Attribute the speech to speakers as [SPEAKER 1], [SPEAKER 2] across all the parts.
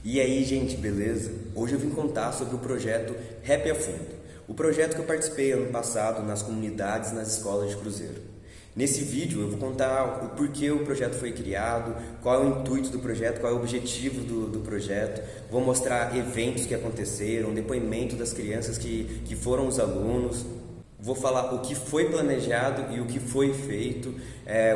[SPEAKER 1] E aí, gente, beleza? Hoje eu vim contar sobre o projeto Rap a Fundo, o projeto que eu participei ano passado nas comunidades e nas escolas de Cruzeiro. Nesse vídeo eu vou contar o porquê o projeto foi criado, qual é o intuito do projeto, qual é o objetivo do projeto, vou mostrar eventos que aconteceram, depoimento das crianças que foram os alunos. Vou falar o que foi planejado e o que foi feito,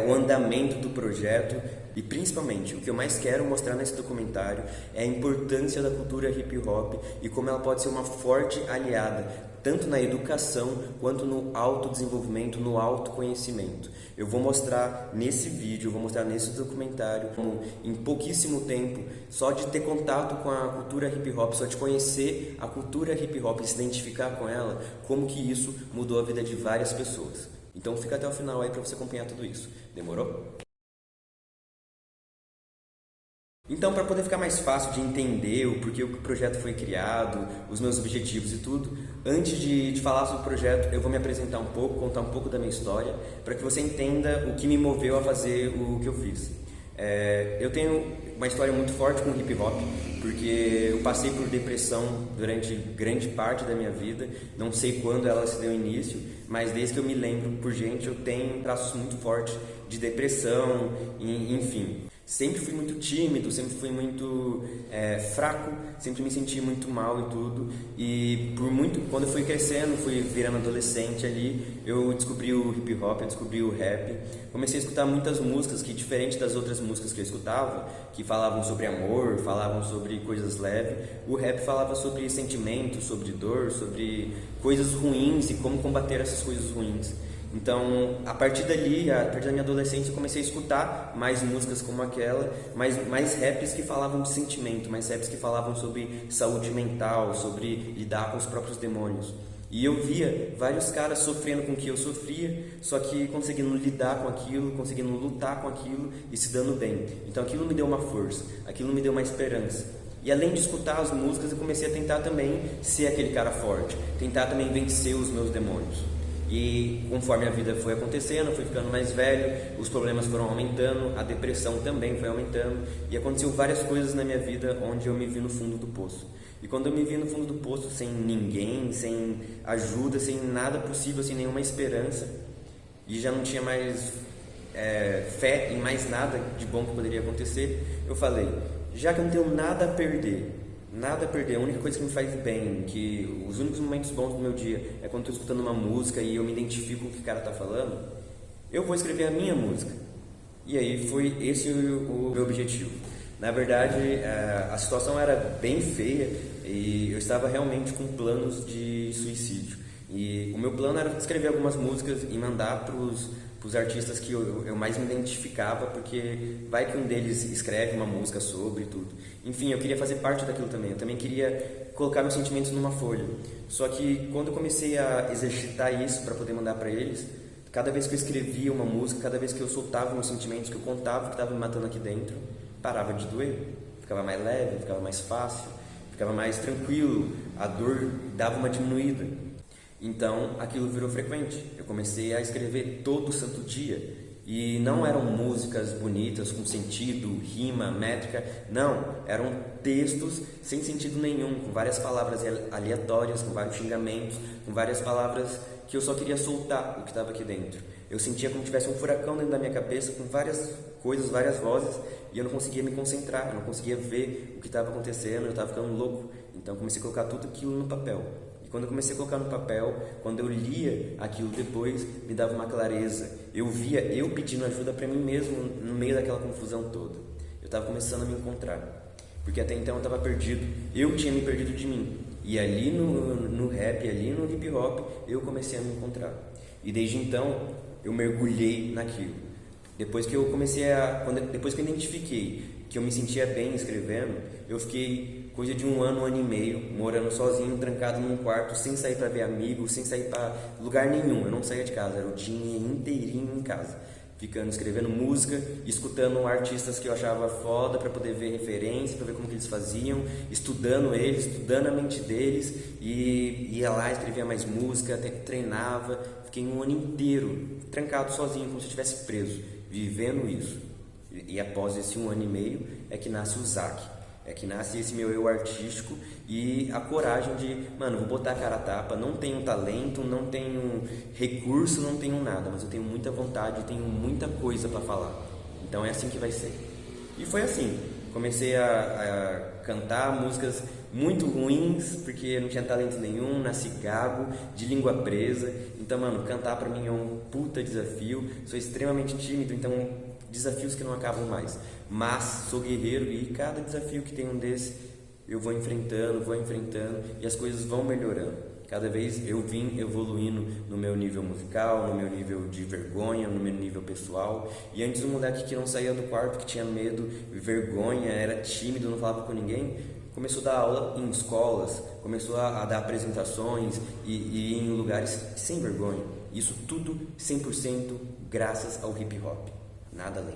[SPEAKER 1] o andamento do projeto e principalmente o que eu mais quero mostrar nesse documentário é a importância da cultura hip hop e como ela pode ser uma forte aliada tanto na educação quanto no autodesenvolvimento, no autoconhecimento. Eu vou mostrar nesse vídeo, eu vou mostrar nesse documentário como em pouquíssimo tempo, só de ter contato com a cultura hip hop, só de conhecer a cultura hip hop e se identificar com ela, como que isso mudou a vida de várias pessoas. Então fica até o final aí para você acompanhar tudo isso. Demorou? Então, para poder ficar mais fácil de entender o porquê o projeto foi criado, os meus objetivos e tudo, antes de falar sobre o projeto, eu vou me apresentar um pouco, contar um pouco da minha história, para que você entenda o que me moveu a fazer o que eu fiz. Eu tenho uma história muito forte com hip hop, porque eu passei por depressão durante grande parte da minha vida, não sei quando ela se deu início, mas desde que eu me lembro por gente, eu tenho traços muito fortes de depressão, enfim. Sempre fui muito tímido, sempre fui muito fraco, sempre me senti muito mal e tudo. E quando eu fui crescendo, fui virando adolescente ali, eu descobri o hip hop, eu descobri o rap. Comecei a escutar muitas músicas que, diferente das outras músicas que eu escutava, que falavam sobre amor, falavam sobre coisas leves, o rap falava sobre sentimentos, sobre dor, sobre coisas ruins e como combater essas coisas ruins. Então, a partir dali, a partir da minha adolescência, eu comecei a escutar mais músicas como aquela, mais raps que falavam de sentimento, mais raps que falavam sobre saúde mental, sobre lidar com os próprios demônios. E eu via vários caras sofrendo com o que eu sofria, só que conseguindo lidar com aquilo, conseguindo lutar com aquilo e se dando bem. Então aquilo me deu uma força, aquilo me deu uma esperança. E além de escutar as músicas, eu comecei a tentar também ser aquele cara forte, tentar também vencer os meus demônios. E conforme a vida foi acontecendo, eu fui ficando mais velho, os problemas foram aumentando, a depressão também foi aumentando e aconteceu várias coisas na minha vida onde eu me vi no fundo do poço. E quando eu me vi no fundo do poço, sem ninguém, sem ajuda, sem nada possível, sem nenhuma esperança, e já não tinha mais fé em mais nada de bom que poderia acontecer, eu falei, já que eu não tenho nada a perder, a única coisa que me faz bem, que os únicos momentos bons do meu dia é quando estou escutando uma música e eu me identifico com o que o cara está falando, eu vou escrever a minha música. E aí foi esse o meu objetivo. Na verdade, a situação era bem feia e eu estava realmente com planos de suicídio. E o meu plano era escrever algumas músicas e mandar para os artistas que eu mais me identificava, porque vai que um deles escreve uma música sobre tudo. Enfim, eu queria fazer parte daquilo também. Eu também queria colocar meus sentimentos numa folha. Só que quando eu comecei a exercitar isso para poder mandar para eles, cada vez que eu escrevia uma música, cada vez que eu soltava meus sentimentos, que eu contava o que estava me matando aqui dentro, parava de doer, ficava mais leve, ficava mais fácil, ficava mais tranquilo, a dor dava uma diminuída. Então aquilo virou frequente, eu comecei a escrever todo santo dia e não eram músicas bonitas com sentido, rima, métrica, não, eram textos sem sentido nenhum, com várias palavras aleatórias, com vários xingamentos, com várias palavras que eu só queria soltar o que estava aqui dentro. Eu sentia como se tivesse um furacão dentro da minha cabeça com várias coisas, várias vozes e eu não conseguia me concentrar, eu não conseguia ver o que estava acontecendo, eu estava ficando louco. Então eu comecei a colocar tudo aquilo no papel. E quando eu comecei a colocar no papel, quando eu lia aquilo depois, me dava uma clareza. Eu via eu pedindo ajuda para mim mesmo no meio daquela confusão toda. Eu estava começando a me encontrar, porque até então eu estava perdido. Eu tinha me perdido de mim. E ali no rap, ali no hip hop, eu comecei a me encontrar. E desde então, eu mergulhei naquilo. Depois que eu identifiquei que eu me sentia bem escrevendo, eu fiquei coisa de um ano e meio, morando sozinho, trancado num quarto, sem sair para ver amigos, sem sair para lugar nenhum. Eu não saía de casa, era o dia inteirinho em casa, ficando escrevendo música, escutando artistas que eu achava foda para poder ver referência, para ver como que eles faziam, estudando eles, estudando a mente deles, e ia lá, escrevia mais música, até que treinava. Fiquei um ano inteiro trancado sozinho, como se eu estivesse preso, vivendo isso. E após esse um ano e meio é que nasce o ZAC. É que nasce esse meu eu artístico e a coragem de, mano, vou botar a cara a tapa, não tenho talento, não tenho recurso, não tenho nada, mas eu tenho muita vontade, tenho muita coisa para falar. Então é assim que vai ser. E foi assim, comecei a cantar músicas muito ruins, porque eu não tinha talento nenhum, nasci gago, de língua presa. Então, mano, cantar pra mim é um puta desafio. Sou extremamente tímido, então desafios que não acabam mais. Mas sou guerreiro e cada desafio que tem um desse, eu vou enfrentando e as coisas vão melhorando. Cada vez eu vim evoluindo no meu nível musical, no meu nível de vergonha, no meu nível pessoal. E antes um moleque que não saía do quarto, que tinha medo, vergonha, era tímido, não falava com ninguém, começou a dar aula em escolas, começou a dar apresentações e ir em lugares sem vergonha. Isso tudo 100% graças ao hip hop, nada além.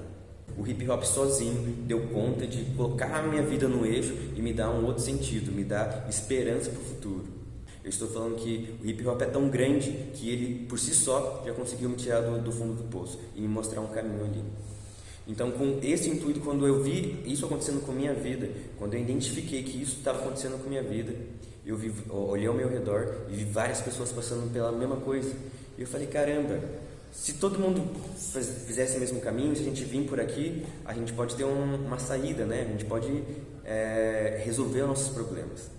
[SPEAKER 1] O hip hop sozinho deu conta de colocar a minha vida no eixo e me dar um outro sentido, me dar esperança para o futuro. Eu estou falando que o hip hop é tão grande que ele, por si só, já conseguiu me tirar do fundo do poço e me mostrar um caminho ali. Então, com esse intuito, quando eu vi isso acontecendo com a minha vida, quando eu identifiquei que isso estava acontecendo com a minha vida, eu olhei ao meu redor e vi várias pessoas passando pela mesma coisa. E eu falei, caramba, se todo mundo fizesse o mesmo caminho, se a gente vir por aqui, a gente pode ter uma saída, né? A gente pode resolver os nossos problemas.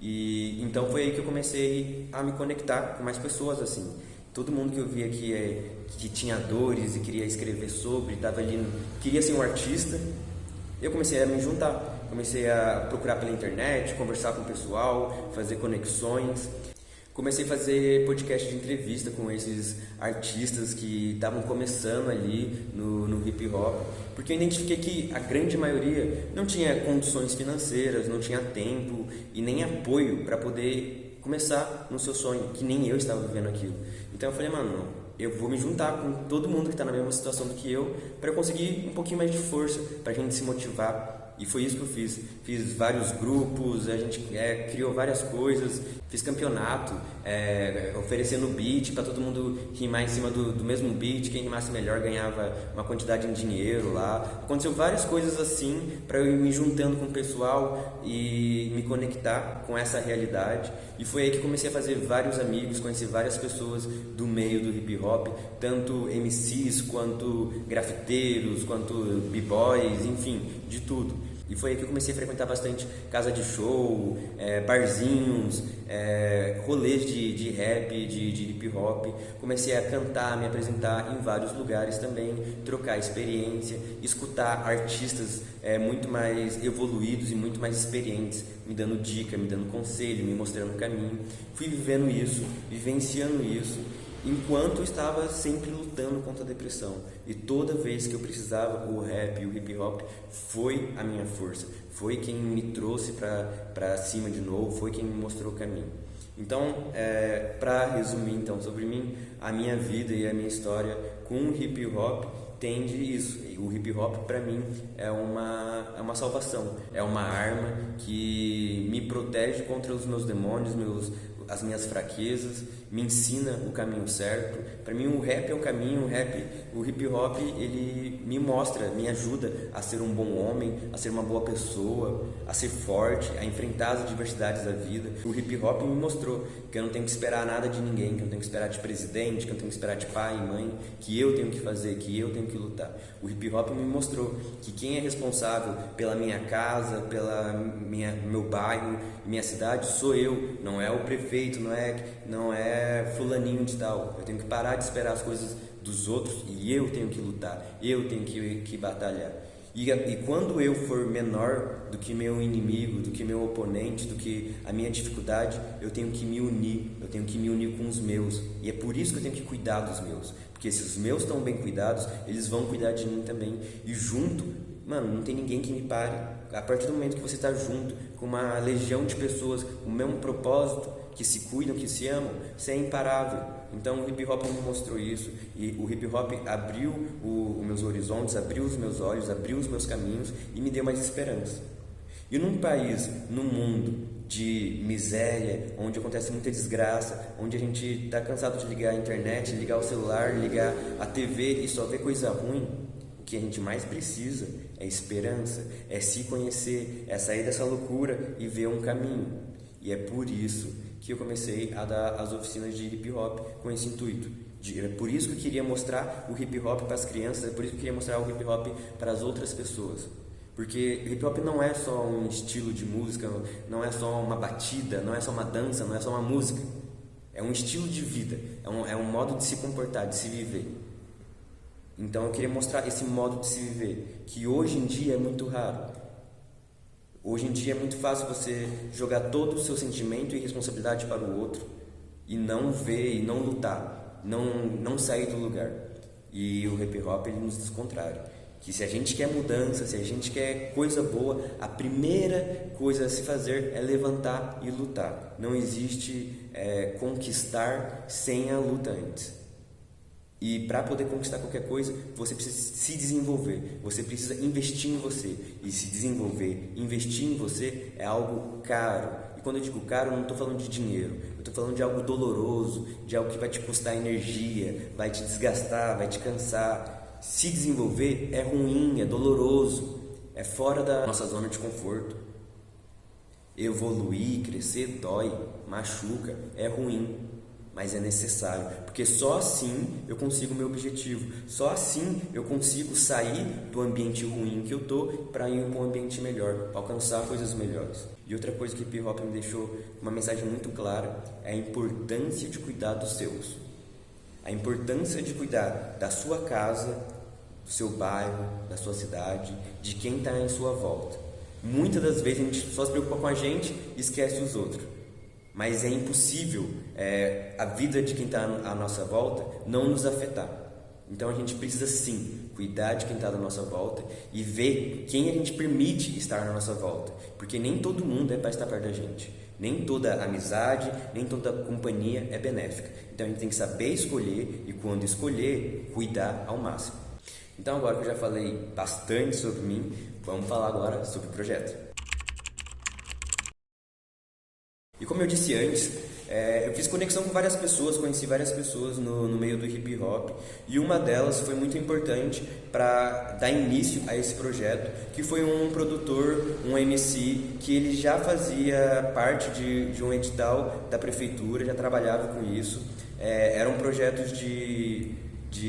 [SPEAKER 1] E então foi aí que eu comecei a me conectar com mais pessoas, assim. Todo mundo que eu via que tinha dores e queria escrever sobre, estava ali, queria ser um artista, eu comecei a me juntar. Comecei a procurar pela internet, conversar com o pessoal, fazer conexões. Comecei a fazer podcast de entrevista com esses artistas que estavam começando ali no hip hop, porque eu identifiquei que a grande maioria não tinha condições financeiras, não tinha tempo e nem apoio para poder começar no seu sonho, que nem eu estava vivendo aquilo. Então eu falei, mano, eu vou me juntar com todo mundo que está na mesma situação do que eu para eu conseguir um pouquinho mais de força, para a gente se motivar. E foi isso que eu fiz. Fiz vários grupos, a gente criou várias coisas, fiz campeonato, oferecendo beat para todo mundo rimar em cima do mesmo beat. Quem rimasse melhor ganhava uma quantidade em dinheiro lá. Aconteceu várias coisas assim para eu ir me juntando com o pessoal e me conectar com essa realidade. E foi aí que comecei a fazer vários amigos, conheci várias pessoas do meio do hip hop, tanto MCs quanto grafiteiros, quanto b-boys, enfim, de tudo. E foi aí que eu comecei a frequentar bastante casa de show, barzinhos, rolês de rap, de hip hop. Comecei a cantar, me apresentar em vários lugares também, trocar experiência, escutar artistas muito mais evoluídos e muito mais experientes, me dando dica, me dando conselho, me mostrando o caminho. Fui vivendo isso, vivenciando isso, enquanto eu estava sempre lutando contra a depressão. E toda vez que eu precisava, o rap e o hip hop foi a minha força, foi quem me trouxe para cima de novo, foi quem me mostrou o caminho. Então, para resumir então sobre mim, a minha vida e a minha história com o hip hop tende isso. O hip hop para mim é uma salvação, é uma arma que me protege contra os meus demônios, as minhas fraquezas, me ensina o caminho certo. Para mim o rap é o caminho, o hip hop ele me mostra, me ajuda a ser um bom homem, a ser uma boa pessoa, a ser forte, a enfrentar as adversidades da vida. O hip hop me mostrou que eu não tenho que esperar nada de ninguém, que eu não tenho que esperar de presidente, que eu não tenho que esperar de pai e mãe, que eu tenho que fazer, que eu tenho que lutar. O hip hop me mostrou que quem é responsável pela minha casa, meu bairro, minha cidade, sou eu, não é o prefeito, não é fulaninho de tal. Eu tenho que parar de esperar as coisas dos outros e eu tenho que lutar, eu tenho que batalhar. E quando eu for menor do que meu inimigo, do que meu oponente, do que a minha dificuldade, eu tenho que me unir com os meus. E é por isso que eu tenho que cuidar dos meus, porque se os meus estão bem cuidados, eles vão cuidar de mim também. E junto, mano, não tem ninguém que me pare. A partir do momento que você está junto com uma legião de pessoas com o mesmo propósito, que se cuidam, que se amam, você é imparável. Então o hip hop me mostrou isso, e o hip hop abriu os meus horizontes, abriu os meus olhos, abriu os meus caminhos e me deu mais esperança. E num país, num mundo de miséria, onde acontece muita desgraça, onde a gente está cansado de ligar a internet, ligar o celular, ligar a TV e só ver coisa ruim, o que a gente mais precisa é esperança, é se conhecer, é sair dessa loucura e ver um caminho. E é por isso que eu comecei a dar as oficinas de hip hop com esse intuito. É por isso que eu queria mostrar o hip hop para as crianças, é por isso que eu queria mostrar o hip hop para as outras pessoas. Porque hip hop não é só um estilo de música, não é só uma batida, não é só uma dança, não é só uma música. É um estilo de vida, é um modo de se comportar, de se viver. Então eu queria mostrar esse modo de se viver, que hoje em dia é muito raro. Hoje em dia é muito fácil você jogar todo o seu sentimento e responsabilidade para o outro e não ver e não lutar, não sair do lugar. E o hip hop ele nos diz o contrário, que se a gente quer mudança, se a gente quer coisa boa, a primeira coisa a se fazer é levantar e lutar. Não existe conquistar sem a luta antes. E para poder conquistar qualquer coisa, você precisa se desenvolver, você precisa investir em você. E se desenvolver, investir em você é algo caro. E quando eu digo caro, eu não estou falando de dinheiro, eu estou falando de algo doloroso, de algo que vai te custar energia, vai te desgastar, vai te cansar. Se desenvolver é ruim, é doloroso, é fora da nossa zona de conforto. Evoluir, crescer dói, machuca, é ruim. Mas é necessário, porque só assim eu consigo o meu objetivo, só assim eu consigo sair do ambiente ruim que eu tô para ir para um ambiente melhor, pra alcançar coisas melhores. E outra coisa que o hip hop me deixou uma mensagem muito clara é a importância de cuidar dos seus, a importância de cuidar da sua casa, do seu bairro, da sua cidade, de quem está em sua volta. Muitas das vezes a gente só se preocupa com a gente e esquece os outros. Mas é impossível a vida de quem está à nossa volta não nos afetar. Então a gente precisa sim cuidar de quem está à nossa volta e ver quem a gente permite estar na nossa volta. Porque nem todo mundo é para estar perto da gente. Nem toda amizade, nem toda companhia é benéfica. Então a gente tem que saber escolher e quando escolher, cuidar ao máximo. Então agora que eu já falei bastante sobre mim, vamos falar agora sobre o projeto. E como eu disse antes, eu fiz conexão com várias pessoas, conheci várias pessoas no meio do hip hop e uma delas foi muito importante para dar início a esse projeto, que foi um produtor, um MC, que ele já fazia parte de um edital da prefeitura, já trabalhava com isso. Eram projetos de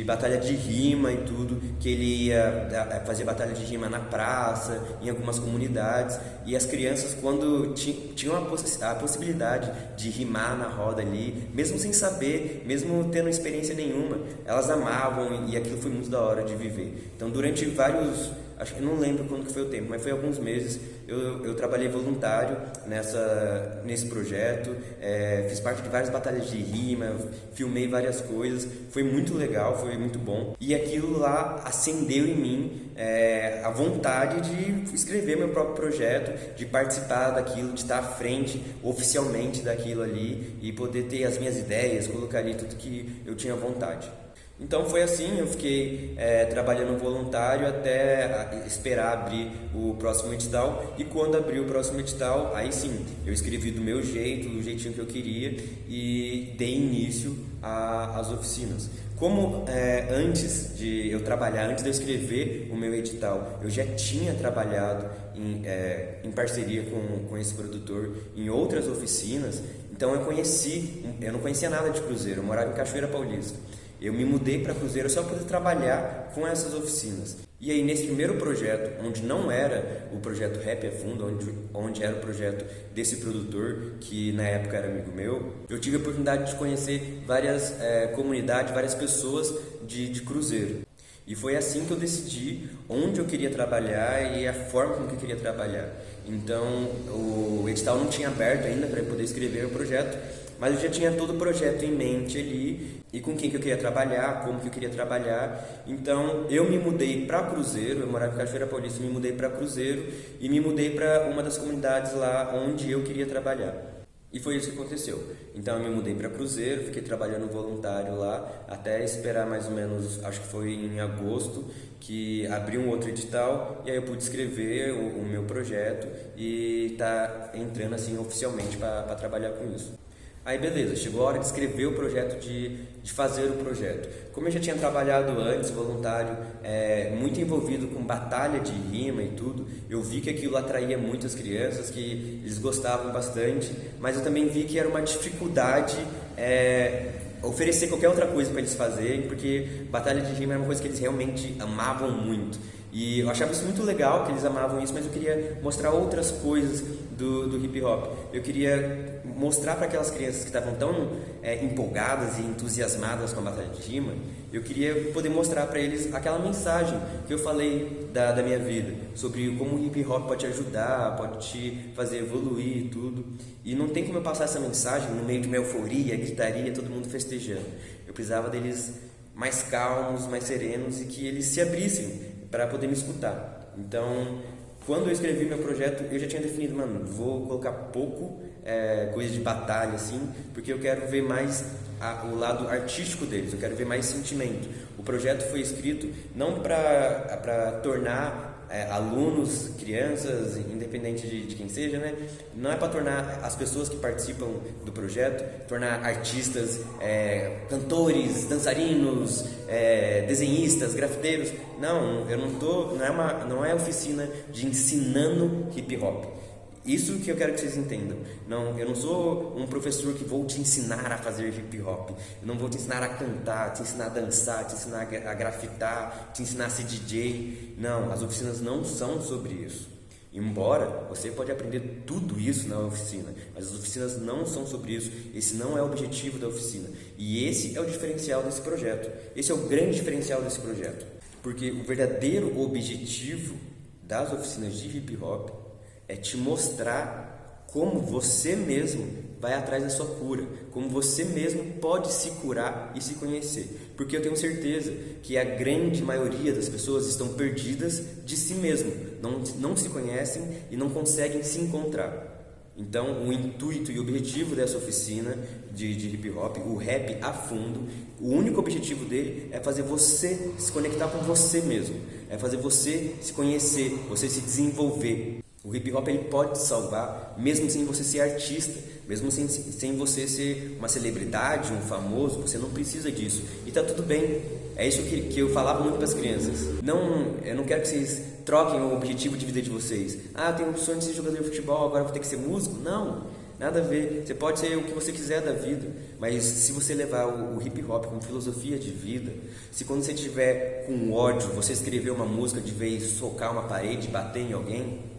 [SPEAKER 1] batalha de rima e tudo, que ele ia fazer batalha de rima na praça, em algumas comunidades, e as crianças, quando tinham a possibilidade de rimar na roda ali, mesmo sem saber, mesmo tendo experiência nenhuma, elas amavam e aquilo foi muito da hora de viver. Então durante vários, acho que não lembro quando que foi o tempo, mas foi alguns meses, eu trabalhei voluntário nesse projeto, fiz parte de várias batalhas de rima, filmei várias coisas, foi muito legal, foi muito bom. E aquilo lá acendeu em mim a vontade de escrever meu próprio projeto, de participar daquilo, de estar à frente oficialmente daquilo ali e poder ter as minhas ideias, colocar ali tudo que eu tinha vontade. Então foi assim, eu fiquei trabalhando voluntário até esperar abrir o próximo edital, e quando abriu o próximo edital, aí sim, eu escrevi do meu jeito, do jeitinho que eu queria e dei início às oficinas. Como antes de eu trabalhar, antes de eu escrever o meu edital, eu já tinha trabalhado em parceria com esse produtor em outras oficinas, então eu não conhecia nada de Cruzeiro, eu morava em Cachoeira Paulista. Eu me mudei para Cruzeiro só para poder trabalhar com essas oficinas. E aí nesse primeiro projeto, onde não era o projeto Rap é Fundo, onde era o projeto desse produtor, que na época era amigo meu, eu tive a oportunidade de conhecer várias comunidades, várias pessoas de Cruzeiro. E foi assim que eu decidi onde eu queria trabalhar e a forma como eu queria trabalhar. Então o edital não tinha aberto ainda para eu poder escrever o projeto, mas eu já tinha todo o projeto em mente ali e com quem que eu queria trabalhar, como que eu queria trabalhar. Então eu me mudei para Cruzeiro, eu morava em Cachoeira Paulista, me mudei para Cruzeiro e me mudei para uma das comunidades lá onde eu queria trabalhar. E foi isso que aconteceu. Então eu me mudei para Cruzeiro, fiquei trabalhando voluntário lá até esperar mais ou menos, acho que foi em agosto, que abriu um outro edital e aí eu pude escrever o meu projeto e tá entrando assim oficialmente para trabalhar com isso. Aí beleza, chegou a hora de escrever o projeto, de fazer o projeto. Como eu já tinha trabalhado antes, voluntário, muito envolvido com batalha de rima e tudo, eu vi que aquilo atraía muitas crianças, que eles gostavam bastante, mas eu também vi que era uma dificuldade oferecer qualquer outra coisa para eles fazerem, porque batalha de rima era uma coisa que eles realmente amavam muito. E eu achava isso muito legal, que eles amavam isso, mas eu queria mostrar outras coisas do hip hop. Eu queria mostrar para aquelas crianças que estavam tão empolgadas e entusiasmadas com a batalha de rima, eu queria poder mostrar para eles aquela mensagem que eu falei da minha vida, sobre como o hip hop pode te ajudar, pode te fazer evoluir e tudo. E não tem como eu passar essa mensagem no meio de uma euforia, gritaria, todo mundo festejando. Eu precisava deles mais calmos, mais serenos e que eles se abrissem para poder me escutar. Então, quando eu escrevi meu projeto, eu já tinha definido, mano, vou colocar pouco coisa de batalha, assim, porque eu quero ver mais o lado artístico deles, eu quero ver mais sentimento. O projeto foi escrito não para tornar alunos, crianças, independente de quem seja, né? Não é para tornar as pessoas que participam do projeto, tornar artistas, cantores, dançarinos, desenhistas, grafiteiros. Não, eu não tô, não é oficina de ensinando hip hop. Isso que eu quero que vocês entendam. Não, eu não sou um professor que vou te ensinar a fazer hip hop. Eu não vou te ensinar a cantar, te ensinar a dançar, te ensinar a grafitar, te ensinar a ser DJ. Não, as oficinas não são sobre isso. Embora você pode aprender tudo isso na oficina, mas as oficinas não são sobre isso. Esse não é o objetivo da oficina. E esse é o diferencial desse projeto. Esse é o grande diferencial desse projeto. Porque o verdadeiro objetivo das oficinas de hip hop é te mostrar como você mesmo vai atrás da sua cura, como você mesmo pode se curar e se conhecer. Porque eu tenho certeza que a grande maioria das pessoas estão perdidas de si mesmo, não se conhecem e não conseguem se encontrar. Então, o intuito e o objetivo dessa oficina de hip hop, o rap a fundo, o único objetivo dele é fazer você se conectar com você mesmo, é fazer você se conhecer, você se desenvolver. O hip hop ele pode te salvar, mesmo sem você ser artista, mesmo sem você ser uma celebridade, um famoso, você não precisa disso. E tá tudo bem. É isso que eu falava muito para as crianças. Eu não quero que vocês troquem o objetivo de vida de vocês. Ah, eu tenho um sonho de ser jogador de futebol, agora vou ter que ser músico? Não, nada a ver. Você pode ser o que você quiser da vida, mas se você levar o hip hop como filosofia de vida, se quando você estiver com ódio, você escrever uma música de vez socar uma parede, bater em alguém,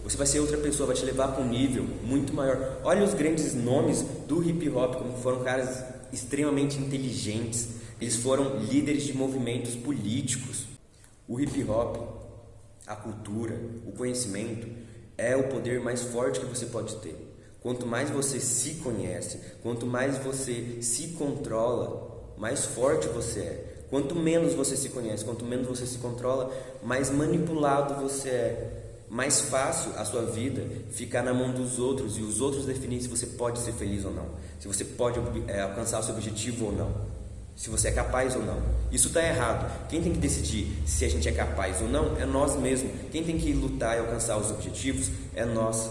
[SPEAKER 1] você vai ser outra pessoa, vai te levar para um nível muito maior. Olha os grandes nomes do hip hop, como foram caras extremamente inteligentes. Eles foram líderes de movimentos políticos. O hip hop, a cultura, o conhecimento é o poder mais forte que você pode ter. Quanto mais você se conhece, quanto mais você se controla, mais forte você é. Quanto menos você se conhece, quanto menos você se controla, mais manipulado você é. Mais fácil a sua vida ficar na mão dos outros e os outros definirem se você pode ser feliz ou não, se você pode alcançar o seu objetivo ou não, se você é capaz ou não. Isso está errado. Quem tem que decidir se a gente é capaz ou não é nós mesmos. Quem tem que lutar e alcançar os objetivos é nós.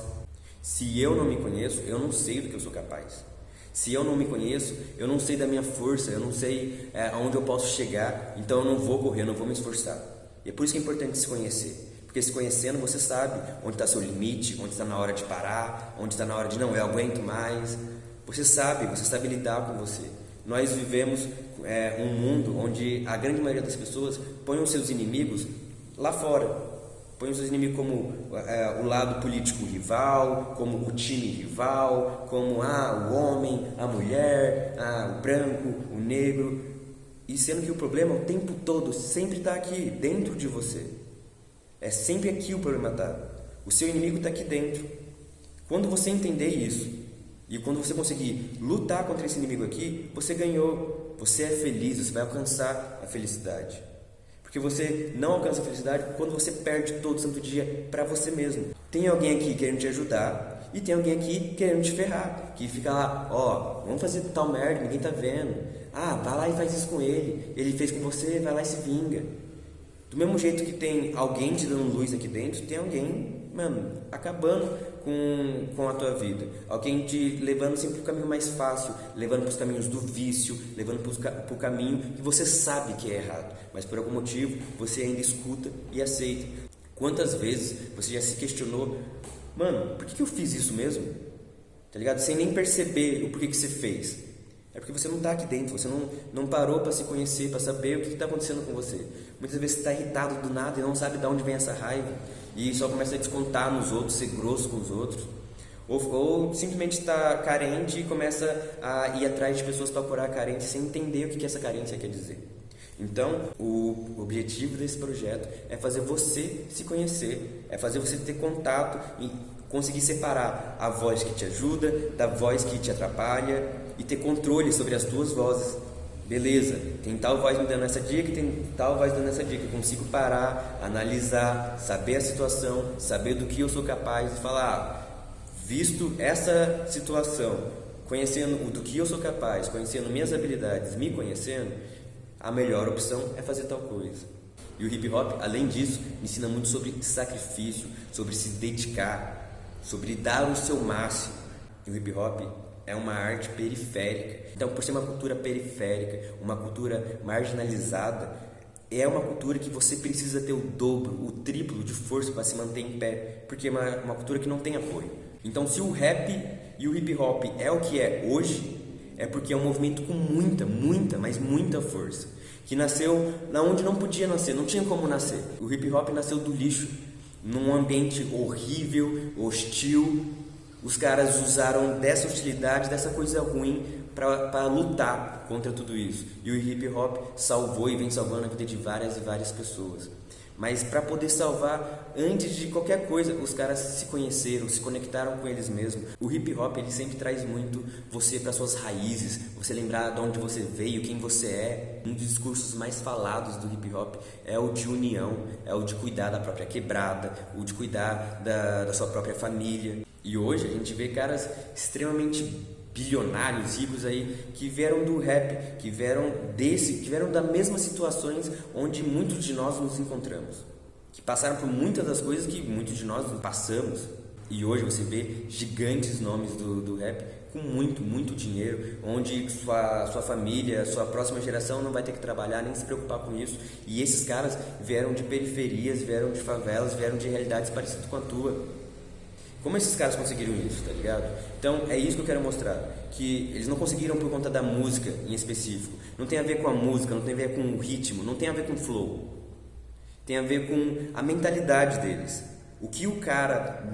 [SPEAKER 1] Se eu não me conheço, eu não sei do que eu sou capaz. Se eu não me conheço, eu não sei da minha força, eu não sei aonde eu posso chegar, então eu não vou correr, eu não vou me esforçar. E é por isso que é importante se conhecer. Porque se conhecendo, você sabe onde está seu limite, onde está na hora de parar, onde está na hora de não, eu aguento mais. Você sabe lidar com você. Nós vivemos um mundo onde a grande maioria das pessoas põe os seus inimigos lá fora. Põe os seus inimigos como o lado político rival, como o time rival, como o homem, a mulher, o branco, o negro. E sendo que o problema o tempo todo sempre está aqui, dentro de você. É sempre aqui o problema está. O seu inimigo está aqui dentro. Quando você entender isso, e quando você conseguir lutar contra esse inimigo aqui, você ganhou. Você é feliz, você vai alcançar a felicidade. Porque você não alcança a felicidade quando você perde todo santo dia para você mesmo. Tem alguém aqui querendo te ajudar, e tem alguém aqui querendo te ferrar. Que fica lá, vamos fazer tal merda, ninguém tá vendo. Vai lá e faz isso com ele. Ele fez com você, vai lá e se vinga. Do mesmo jeito que tem alguém te dando luz aqui dentro, tem alguém, mano, acabando com a tua vida. Alguém te levando sempre para o caminho mais fácil, levando para os caminhos do vício, levando para o caminho que você sabe que é errado, mas por algum motivo você ainda escuta e aceita. Quantas vezes você já se questionou, mano, por que eu fiz isso mesmo? Tá ligado? Sem nem perceber o porquê que você fez. É porque você não está aqui dentro, você não parou para se conhecer, para saber o que está acontecendo com você. Muitas vezes você está irritado do nada e não sabe de onde vem essa raiva e só começa a descontar nos outros, ser grosso com os outros. Ou simplesmente está carente e começa a ir atrás de pessoas para curar a carência sem entender o que essa carência quer dizer. Então, o objetivo desse projeto é fazer você se conhecer, é fazer você ter contato e conseguir separar a voz que te ajuda da voz que te atrapalha e ter controle sobre as duas vozes. Beleza, tem tal voz me dando essa dica, tem tal voz dando essa dica. Eu consigo parar, analisar, saber a situação, saber do que eu sou capaz e falar, visto essa situação, conhecendo do que eu sou capaz, conhecendo minhas habilidades, me conhecendo, a melhor opção é fazer tal coisa. E o hip hop, além disso, me ensina muito sobre sacrifício, sobre se dedicar, sobre dar o seu máximo. E o hip hop é uma arte periférica. Então, por ser uma cultura periférica, uma cultura marginalizada, é uma cultura que você precisa ter o dobro, o triplo de força para se manter em pé, porque é uma cultura que não tem apoio. Então, se o rap e o hip hop é o que é hoje, é porque é um movimento com muita força, que nasceu na onde não podia nascer, não tinha como nascer. O hip hop nasceu do lixo, num ambiente horrível, hostil. Os caras usaram dessa hostilidade, dessa coisa ruim para lutar contra tudo isso. E o hip hop salvou e vem salvando a vida de várias e várias pessoas. Mas para poder salvar, antes de qualquer coisa, os caras se conheceram, se conectaram com eles mesmos. O hip hop, ele sempre traz muito você para suas raízes, você lembrar de onde você veio, quem você é. Um dos discursos mais falados do hip hop é o de união, é o de cuidar da própria quebrada, o de cuidar da sua própria família. E hoje a gente vê caras extremamente bilionários, ricos aí, que vieram do rap, que vieram das mesmas situações onde muitos de nós nos encontramos, que passaram por muitas das coisas que muitos de nós passamos. E hoje você vê gigantes nomes do rap com muito dinheiro, onde sua família, sua próxima geração não vai ter que trabalhar nem se preocupar com isso. E esses caras vieram de periferias, vieram de favelas, vieram de realidades parecidas com a tua. Como esses caras conseguiram isso, tá ligado? Então é isso que eu quero mostrar, que eles não conseguiram por conta da música em específico. Não tem a ver com a música, não tem a ver com o ritmo, não tem a ver com o flow. Tem a ver com a mentalidade deles. O que o cara...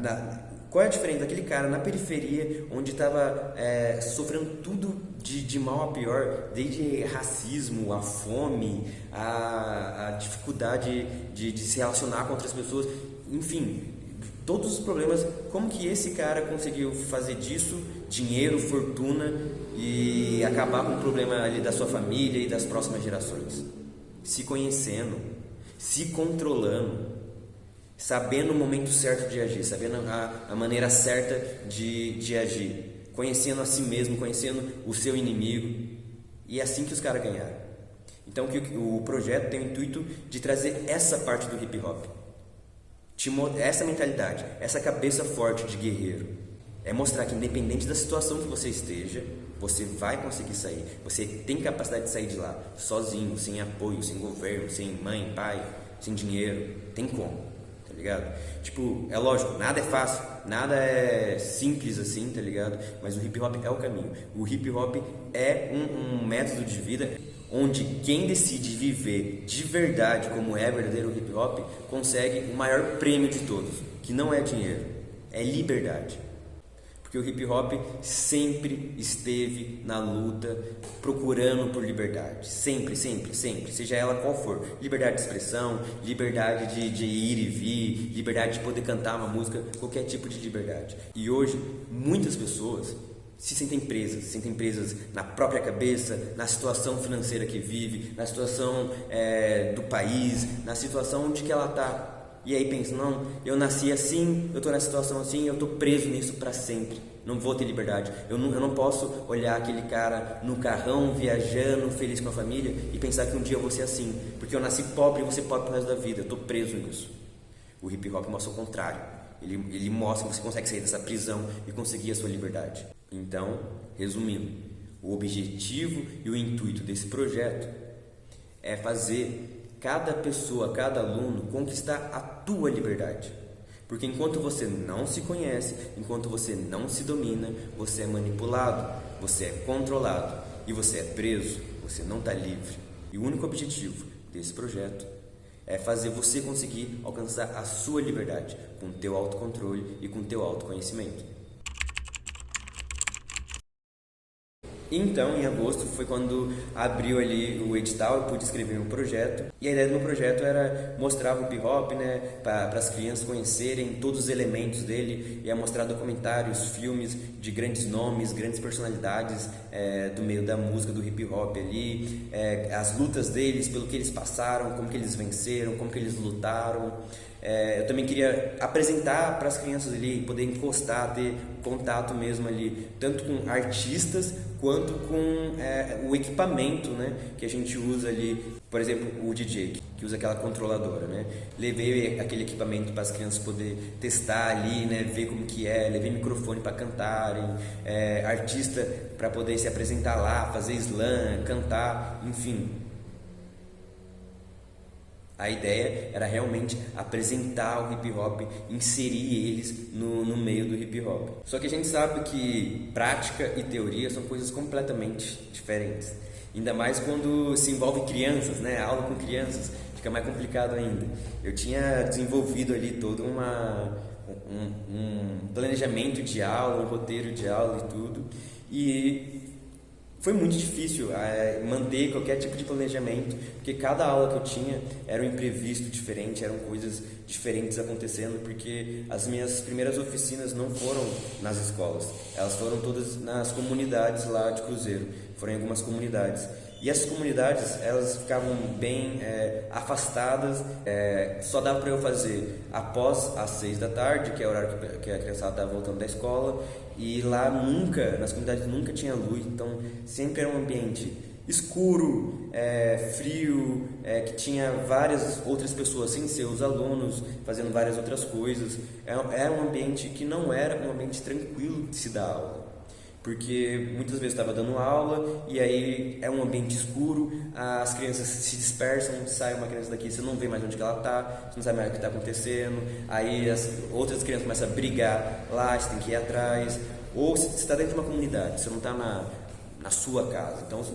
[SPEAKER 1] Qual é a diferença daquele cara na periferia, onde estava sofrendo tudo de mal a pior, desde racismo, a fome, a dificuldade de se relacionar com outras pessoas, enfim... Todos os problemas, como que esse cara conseguiu fazer disso dinheiro, fortuna e acabar com o problema ali da sua família e das próximas gerações? Se conhecendo, se controlando, sabendo o momento certo de agir, sabendo a maneira certa de agir, conhecendo a si mesmo, conhecendo o seu inimigo. E é assim que os caras ganharam. Então o projeto tem o intuito de trazer essa parte do hip hop. Essa mentalidade, essa cabeça forte de guerreiro, é mostrar que independente da situação que você esteja, você vai conseguir sair. Você tem capacidade de sair de lá, sozinho, sem apoio, sem governo, sem mãe, pai, sem dinheiro. Tem como, tá ligado? Tipo, é lógico, nada é fácil, nada é simples assim, tá ligado? Mas o hip hop é o caminho. O hip hop é um método de vida onde quem decide viver de verdade como é verdadeiro hip hop consegue o maior prêmio de todos, que não é dinheiro, é liberdade. Porque o hip hop sempre esteve na luta procurando por liberdade, sempre, seja ela qual for. Liberdade de expressão, liberdade de ir e vir, liberdade de poder cantar uma música, qualquer tipo de liberdade. E hoje muitas pessoas se sentem presas na própria cabeça, na situação financeira que vive, na situação do país, na situação onde que ela está. E aí pensa, não, eu nasci assim, eu estou nessa situação assim, eu estou preso nisso para sempre. não vou ter liberdade. Eu não posso olhar aquele cara no carrão, viajando, feliz com a família e pensar que um dia eu vou ser assim, porque eu nasci pobre e vou ser pobre pro resto da vida. Eu estou preso nisso. O hip hop mostra o contrário. Ele mostra que você consegue sair dessa prisão e conseguir a sua liberdade. Então, resumindo, o objetivo e o intuito desse projeto é fazer cada pessoa, cada aluno conquistar a tua liberdade. Porque enquanto você não se conhece, enquanto você não se domina, você é manipulado, você é controlado e você é preso, você não está livre. E o único objetivo desse projeto é fazer você conseguir alcançar a sua liberdade com o teu autocontrole e com o teu autoconhecimento. Então, em agosto, foi quando abriu ali o edital, eu pude escrever um projeto. E a ideia do meu projeto era mostrar o hip hop, né, para as crianças conhecerem todos os elementos dele. Ia mostrar documentários, filmes de grandes nomes, grandes personalidades do meio da música, do hip hop ali. As lutas deles, pelo que eles passaram, como que eles venceram, como que eles lutaram. Eu também queria apresentar para as crianças ali, poder encostar, ter contato mesmo ali, tanto com artistas quanto com o equipamento, né, que a gente usa ali. Por exemplo, o DJ, que usa aquela controladora, né? Levei aquele equipamento para as crianças poder testar ali, né, ver como que é, levei microfone para cantarem, artista para poder se apresentar lá, fazer slam, cantar, enfim. A ideia era realmente apresentar o hip hop, inserir eles no meio do hip hop. Só que a gente sabe que prática e teoria são coisas completamente diferentes. Ainda mais quando se envolve crianças, né? Aula com crianças fica mais complicado ainda. Eu tinha desenvolvido ali todo um planejamento de aula, um roteiro de aula e tudo. E foi muito difícil manter qualquer tipo de planejamento, porque cada aula que eu tinha era um imprevisto diferente, eram coisas diferentes acontecendo, porque as minhas primeiras oficinas não foram nas escolas, elas foram todas nas comunidades lá de Cruzeiro, foram em algumas comunidades. E essas comunidades, elas ficavam bem afastadas, só dava para eu fazer após as 6 da tarde, que é o horário que a criançada estava voltando da escola, e lá nas comunidades nunca tinha luz, então sempre era um ambiente escuro, frio, que tinha várias outras pessoas sem ser os alunos, fazendo várias outras coisas. Era um ambiente que não era um ambiente tranquilo de se dar aula. Porque muitas vezes estava dando aula e aí é um ambiente escuro, as crianças se dispersam, sai uma criança daqui, você não vê mais onde que ela está, você não sabe mais o que está acontecendo, aí as outras crianças começam a brigar lá, você tem que ir atrás, ou você está dentro de uma comunidade, você não está na sua casa, então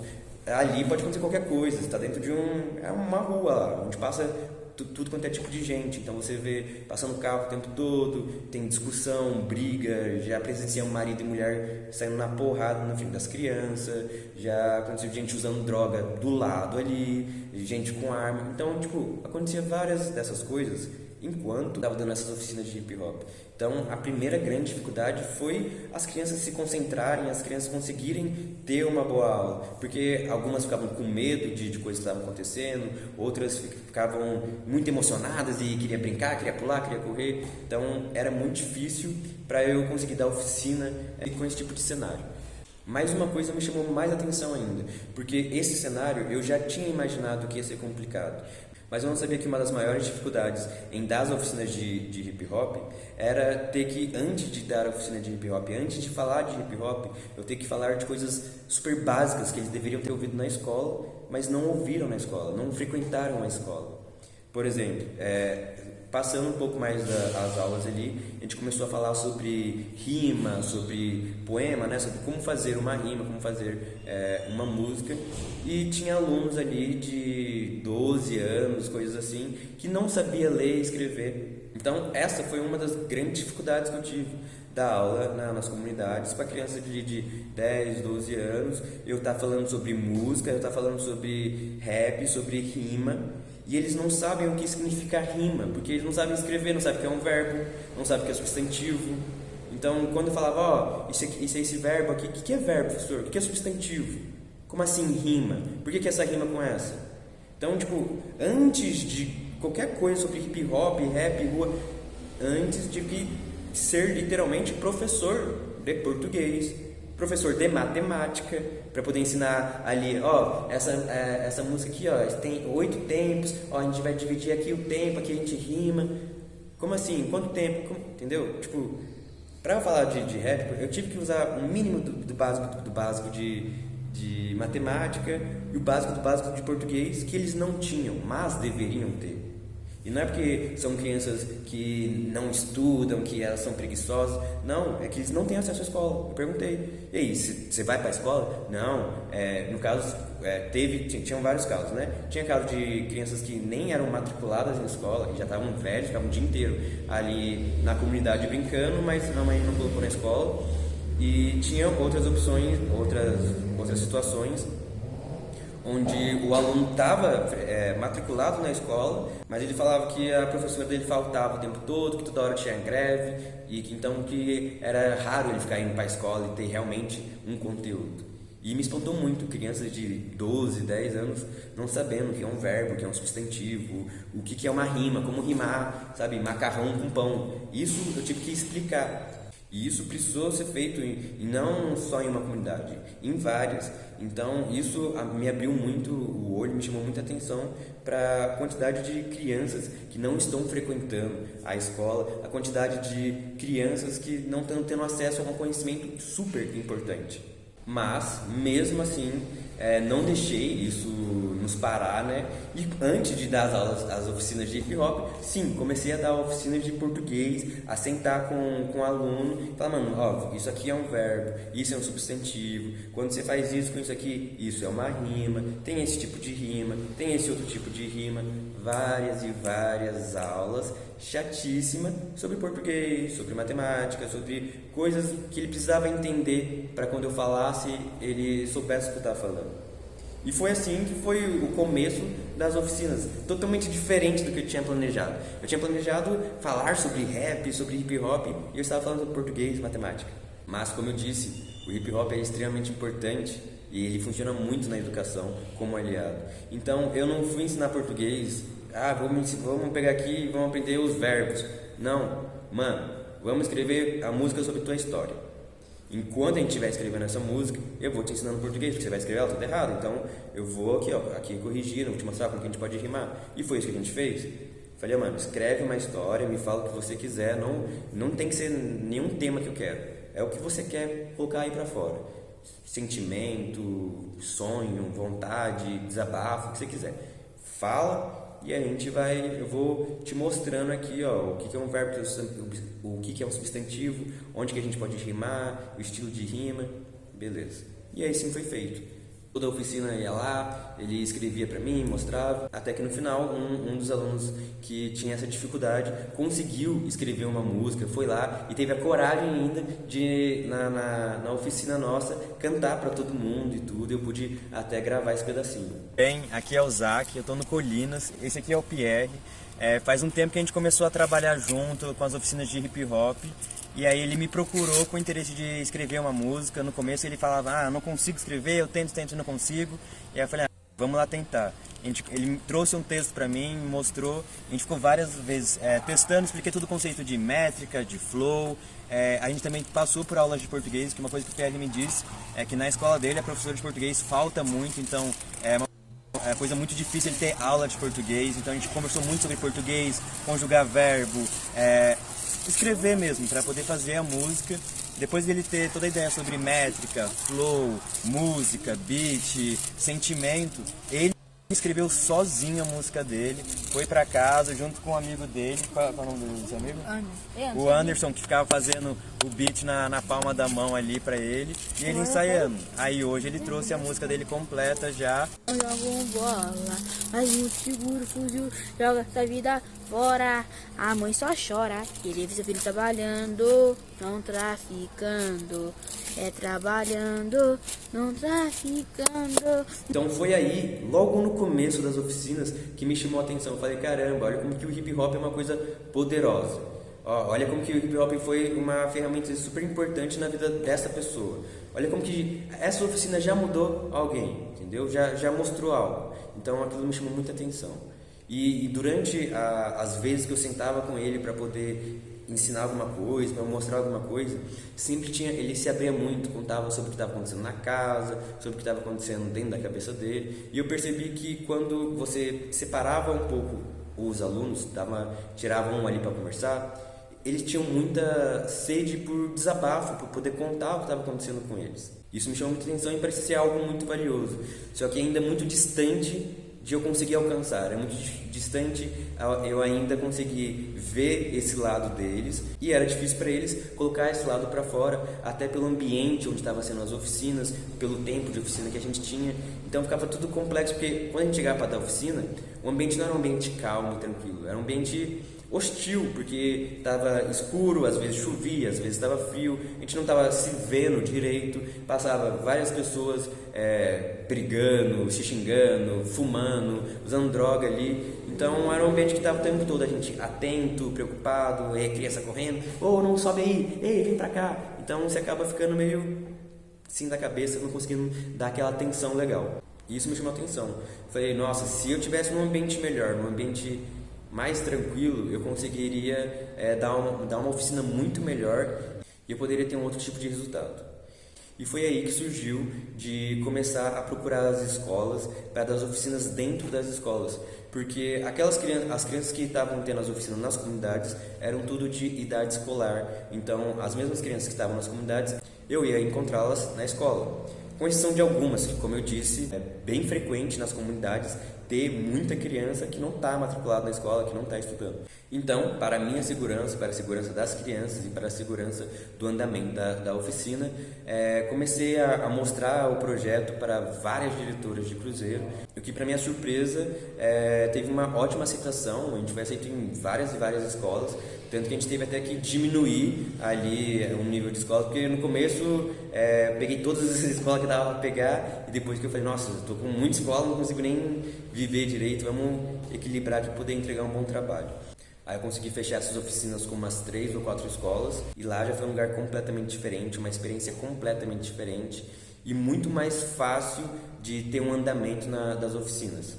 [SPEAKER 1] ali pode acontecer qualquer coisa, você está dentro de uma rua lá, onde passa tudo quanto é tipo de gente, então você vê passando carro o tempo todo, tem discussão, briga, já presenciamos marido e mulher saindo na porrada no filme das crianças, já aconteceu gente usando droga do lado ali, gente com arma, então acontecia várias dessas coisas enquanto estava dando essas oficinas de hip hop. Então a primeira grande dificuldade foi as crianças se concentrarem, as crianças conseguirem ter uma boa aula, porque algumas ficavam com medo de coisas que estavam acontecendo, outras ficavam muito emocionadas e queria brincar, queria pular, queria correr, então era muito difícil para eu conseguir dar oficina com esse tipo de cenário. Mas uma coisa me chamou mais atenção ainda, porque esse cenário eu já tinha imaginado que ia ser complicado, mas eu não sabia que uma das maiores dificuldades em dar as oficinas de hip hop era ter que, antes de dar a oficina de hip hop, antes de falar de hip hop, eu ter que falar de coisas super básicas que eles deveriam ter ouvido na escola, mas não ouviram na escola, não frequentaram a escola. Por exemplo, passando um pouco mais das aulas ali, a gente começou a falar sobre rima, sobre poema, né? Sobre como fazer uma rima, como fazer uma música. E tinha alunos ali de 12 anos, coisas assim, que não sabia ler e escrever. Então, essa foi uma das grandes dificuldades que eu tive da aula nas comunidades para crianças de 10, 12 anos. Eu estava falando sobre música, eu estava falando sobre rap, sobre rima. E eles não sabem o que significa rima, porque eles não sabem escrever, não sabem o que é um verbo, não sabem o que é substantivo. Então, quando eu falava, isso é esse verbo aqui, o que é verbo, professor? O que é substantivo? Como assim rima? Por que essa rima com essa? Então, antes de qualquer coisa sobre hip hop, rap, rua, antes de ser literalmente professor de português, professor de matemática, para poder ensinar ali, ó, essa música aqui, ó, tem 8 tempos, ó, a gente vai dividir aqui o tempo, aqui a gente rima. Como assim? Quanto tempo? Entendeu? Tipo, para falar de rap, eu tive que usar um mínimo do básico de matemática e o básico do básico de português que eles não tinham, mas deveriam ter. E não é porque são crianças que não estudam, que elas são preguiçosas. Não, é que eles não têm acesso à escola. Eu perguntei, e aí, você vai para a escola? Não, no caso, tinham vários casos, né? Tinha caso de crianças que nem eram matriculadas em escola, que já estavam velhos, ficavam o dia inteiro ali na comunidade brincando, mas a mãe não colocou na escola. E tinha outras opções, outras situações onde o aluno estava matriculado na escola, mas ele falava que a professora dele faltava o tempo todo, que toda hora tinha greve, e que era raro ele ficar indo para a escola e ter realmente um conteúdo. E me espantou muito, crianças de 12, 10 anos não sabendo o que é um verbo, o que é um substantivo, o que é uma rima, como rimar, sabe, macarrão com pão. Isso eu tive que explicar. E isso precisou ser feito e não só em uma comunidade, em várias. Então isso me abriu muito o olho, me chamou muita atenção para a quantidade de crianças que não estão frequentando a escola, a quantidade de crianças que não estão tendo acesso a um conhecimento super importante. Mas, mesmo assim, não deixei isso nos parar, né? E antes de dar as oficinas de hip hop, sim, comecei a dar oficinas de português, a sentar com o aluno e falar, mano, ó, isso aqui é um verbo, isso é um substantivo, quando você faz isso com isso aqui, isso é uma rima, tem esse tipo de rima, tem esse outro tipo de rima, várias e várias aulas chatíssimas sobre português, sobre matemática, sobre coisas que ele precisava entender para quando eu falasse, ele soubesse o que eu estava falando. E foi assim que foi o começo das oficinas, totalmente diferente do que eu tinha planejado. Eu tinha planejado falar sobre rap, sobre hip hop, e eu estava falando sobre português e matemática. Mas, como eu disse, o hip hop é extremamente importante e ele funciona muito na educação como aliado. Então, eu não fui ensinar português, vamos pegar aqui e vamos aprender os verbos. Não, mano, vamos escrever a música sobre tua história. Enquanto a gente estiver escrevendo essa música, eu vou te ensinando português, porque você vai escrever ela tudo errado. Então, eu vou aqui corrigir, vou te mostrar como que a gente pode rimar. E foi isso que a gente fez. Falei, mano, escreve uma história, me fala o que você quiser, não tem que ser nenhum tema que eu quero. É o que você quer colocar aí pra fora. Sentimento, sonho, vontade, desabafo, o que você quiser. Fala e eu vou te mostrando aqui, ó, o que é um verbo, o que é um substantivo, onde que a gente pode rimar, o estilo de rima, beleza. E aí sim foi feito. Toda a oficina ia lá, ele escrevia para mim, mostrava, até que no final um dos alunos que tinha essa dificuldade conseguiu escrever uma música, foi lá e teve a coragem ainda de, na oficina nossa, cantar para todo mundo e tudo. Eu pude até gravar esse pedacinho. Bem, aqui é o Zac, eu tô no Colinas, esse aqui é o Pierre. Faz um tempo que a gente começou a trabalhar junto com as oficinas de hip hop. E aí ele me procurou com o interesse de escrever uma música. No começo ele falava, não consigo escrever, eu tento e não consigo. E aí eu falei, vamos lá tentar. Ele trouxe um texto para mim, me mostrou. A gente ficou várias vezes testando, expliquei todo o conceito de métrica, de flow. A gente também passou por aulas de português, que uma coisa que o Pierre me disse é que na escola dele a professora de português falta muito, então é uma coisa muito difícil ele ter aula de português. Então a gente conversou muito sobre português, conjugar verbo, escrever mesmo, para poder fazer a música. Depois dele ter toda a ideia sobre métrica, flow, música, beat, sentimento, ele escreveu sozinho a música dele, foi pra casa junto com um amigo dele. Qual é o nome do seu amigo? O Anderson, que ficava fazendo o beat na palma da mão ali pra ele, e ele ensaiando. Aí hoje ele trouxe a música dele completa já.
[SPEAKER 2] Eu jogo bola, mas muito seguro, fuzil, joga essa vida fora. A mãe só chora, queria ver seu filho trabalhando, não traficando. Trabalhando, não traficando.
[SPEAKER 1] Então foi aí, logo no começo das oficinas, que me chamou a atenção. Eu falei, caramba, olha como que o hip hop é uma coisa poderosa. Olha como que o hip hop foi uma ferramenta super importante na vida dessa pessoa. Olha como que essa oficina já mudou alguém, entendeu? Já mostrou algo. Então aquilo me chamou muita atenção. E durante as vezes que eu sentava com ele para poder ensinar alguma coisa, para mostrar alguma coisa, ele se abria muito, contava sobre o que estava acontecendo na casa, sobre o que estava acontecendo dentro da cabeça dele. E eu percebi que quando você separava um pouco os alunos, tirava um ali para conversar, eles tinham muita sede por desabafo, por poder contar o que estava acontecendo com eles. Isso me chamou muita atenção e parecia ser algo muito valioso, só que ainda muito distante de eu conseguir alcançar. É muito distante eu ainda conseguir ver esse lado deles, e era difícil para eles colocar esse lado para fora, até pelo ambiente onde estavam sendo as oficinas, pelo tempo de oficina que a gente tinha. Então ficava tudo complexo, porque quando a gente chegava para dar oficina, o ambiente não era um ambiente calmo, tranquilo, era um ambiente hostil, porque estava escuro, às vezes chovia, às vezes estava frio, a gente não estava se vendo direito, passava várias pessoas brigando, se xingando, fumando, usando droga ali. Então era um ambiente que estava o tempo todo a gente atento, preocupado, criança correndo, não sobe aí, ei, vem pra cá. Então você acaba ficando meio assim da cabeça, não conseguindo dar aquela atenção legal. E isso me chamou a atenção. Falei, nossa, se eu tivesse num ambiente melhor, num ambiente mais tranquilo, eu conseguiria dar uma oficina muito melhor e eu poderia ter um outro tipo de resultado. E foi aí que surgiu de começar a procurar as escolas para dar as oficinas dentro das escolas, porque as crianças que estavam tendo as oficinas nas comunidades eram tudo de idade escolar. Então as mesmas crianças que estavam nas comunidades, eu ia encontrá-las na escola, com exceção de algumas que, como eu disse, é bem frequente nas comunidades ter muita criança que não está matriculada na escola, que não está estudando. Então, para a minha segurança, para a segurança das crianças e para a segurança do andamento da oficina, comecei a mostrar o projeto para várias diretoras de cruzeiro, o que, para minha surpresa, teve uma ótima aceitação. A gente foi aceito em várias e várias escolas, tanto que a gente teve até que diminuir ali o nível de escola, porque no começo peguei todas as escolas que dava para pegar, e depois que eu falei, nossa, estou com muita escola, não consigo nem viver direito, vamos equilibrar para poder entregar um bom trabalho. Aí eu consegui fechar essas oficinas com umas 3 ou 4 escolas, e lá já foi um lugar completamente diferente, uma experiência completamente diferente e muito mais fácil de ter um andamento das oficinas.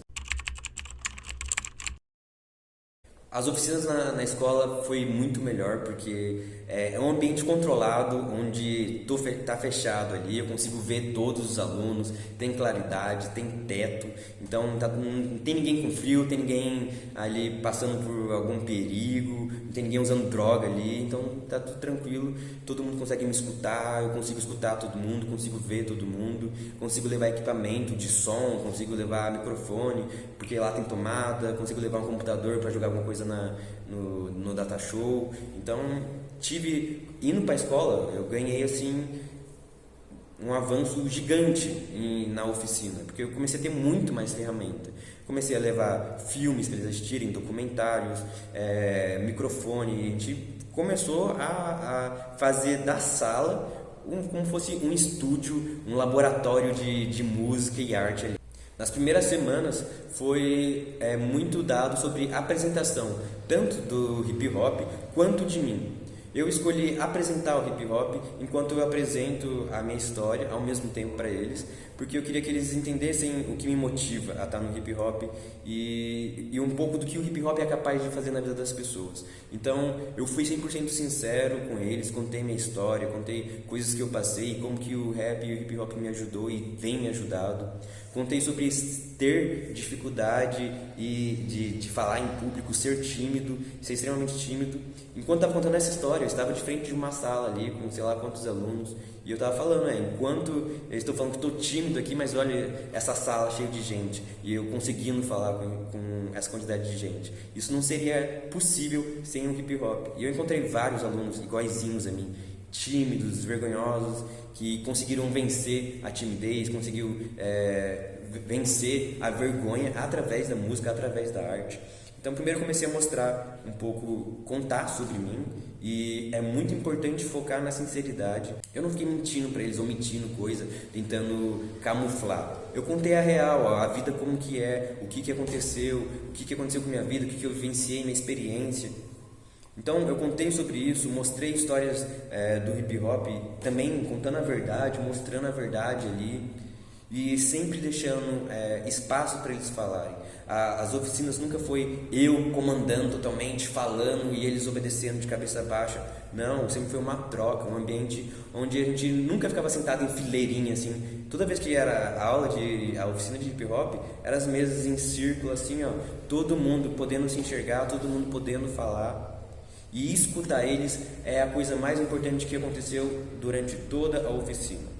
[SPEAKER 1] As oficinas na escola foi muito melhor, porque é um ambiente controlado, onde está fechado ali, eu consigo ver todos os alunos, tem claridade, tem teto, então não tem ninguém com frio, não tem ninguém ali passando por algum perigo, não tem ninguém usando droga ali, então está tudo tranquilo, todo mundo consegue me escutar, eu consigo escutar todo mundo, consigo ver todo mundo, consigo levar equipamento de som, consigo levar microfone, porque lá tem tomada, consigo levar um computador para jogar alguma coisa no data show. Então indo para a escola, eu ganhei assim um avanço gigante na oficina, porque eu comecei a ter muito mais ferramenta. Comecei a levar filmes para eles assistirem, documentários, microfone. A gente começou a fazer da sala como fosse um estúdio, um laboratório de música e arte ali. Nas primeiras semanas foi muito dado sobre apresentação, tanto do hip hop quanto de mim. Eu escolhi apresentar o hip hop enquanto eu apresento a minha história ao mesmo tempo para eles, porque eu queria que eles entendessem o que me motiva a estar no hip hop e um pouco do que o hip hop é capaz de fazer na vida das pessoas. Então eu fui 100% sincero com eles, contei minha história, contei coisas que eu passei, como que o rap e o hip hop me ajudou e tem me ajudado. Contei sobre ter dificuldade de falar em público, ser tímido, ser extremamente tímido. Enquanto estava contando essa história, eu estava de frente de uma sala ali com sei lá quantos alunos, e eu estava falando, enquanto eu estou falando que estou tímido aqui, mas olha essa sala cheia de gente, e eu conseguindo falar com essa quantidade de gente. Isso não seria possível sem o hip hop. E eu encontrei vários alunos iguaizinhos a mim, tímidos, vergonhosos, que conseguiram vencer a timidez, conseguiu vencer a vergonha através da música, através da arte. Então primeiro comecei a mostrar um pouco, contar sobre mim, e é muito importante focar na sinceridade. Eu não fiquei mentindo para eles, omitindo coisa, tentando camuflar. Eu contei a real, a vida como que é, o que aconteceu, o que aconteceu com a minha vida, o que eu vivenciei, minha experiência. Então eu contei sobre isso, mostrei histórias do hip hop, também contando a verdade, mostrando a verdade ali, e sempre deixando espaço para eles falarem. As oficinas nunca foi eu comandando totalmente, falando e eles obedecendo de cabeça baixa. Não, sempre foi uma troca, um ambiente onde a gente nunca ficava sentado em fileirinha, assim. Toda vez que era a oficina de hip hop, eram as mesas em círculo, assim, ó, todo mundo podendo se enxergar, todo mundo podendo falar. E escutar eles é a coisa mais importante que aconteceu durante toda a oficina.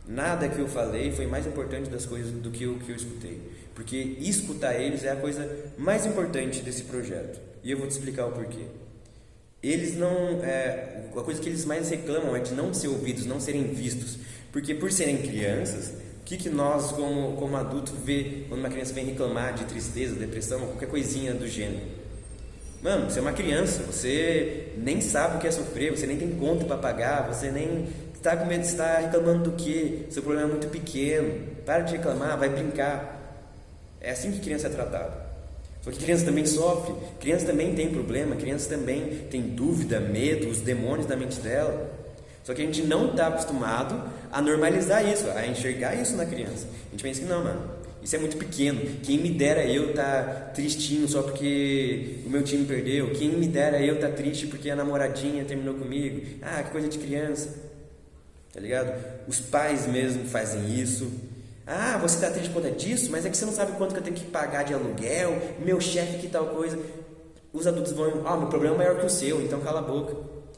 [SPEAKER 1] Nada que eu falei foi mais importante das coisas do que o que eu escutei. Porque escutar eles é a coisa mais importante desse projeto. E eu vou te explicar o porquê. Eles não... a coisa que eles mais reclamam é de não ser ouvidos, não serem vistos. Porque por serem crianças, o que nós como adulto vê quando uma criança vem reclamar de tristeza, depressão, qualquer coisinha do gênero? Mano, você é uma criança, você nem sabe o que é sofrer, você nem tem conta para pagar, você nem está com medo, está reclamando do quê? Seu problema é muito pequeno, para de reclamar, vai brincar. É assim que criança é tratada. Só que criança também sofre, criança também tem problema, criança também tem dúvida, medo, os demônios da mente dela. Só que a gente não está acostumado a normalizar isso, a enxergar isso na criança. A gente pensa que não, mano, isso é muito pequeno. Quem me dera eu tá tristinho só porque o meu time perdeu. Quem me dera eu tá triste porque a namoradinha terminou comigo. Ah, que coisa de criança. Tá ligado? Os pais mesmo fazem isso. Ah, você tá triste por conta disso? Mas é que você não sabe quanto que eu tenho que pagar de aluguel, meu chefe que tal coisa. Os adultos vão, meu problema é maior que o seu, então cala a boca.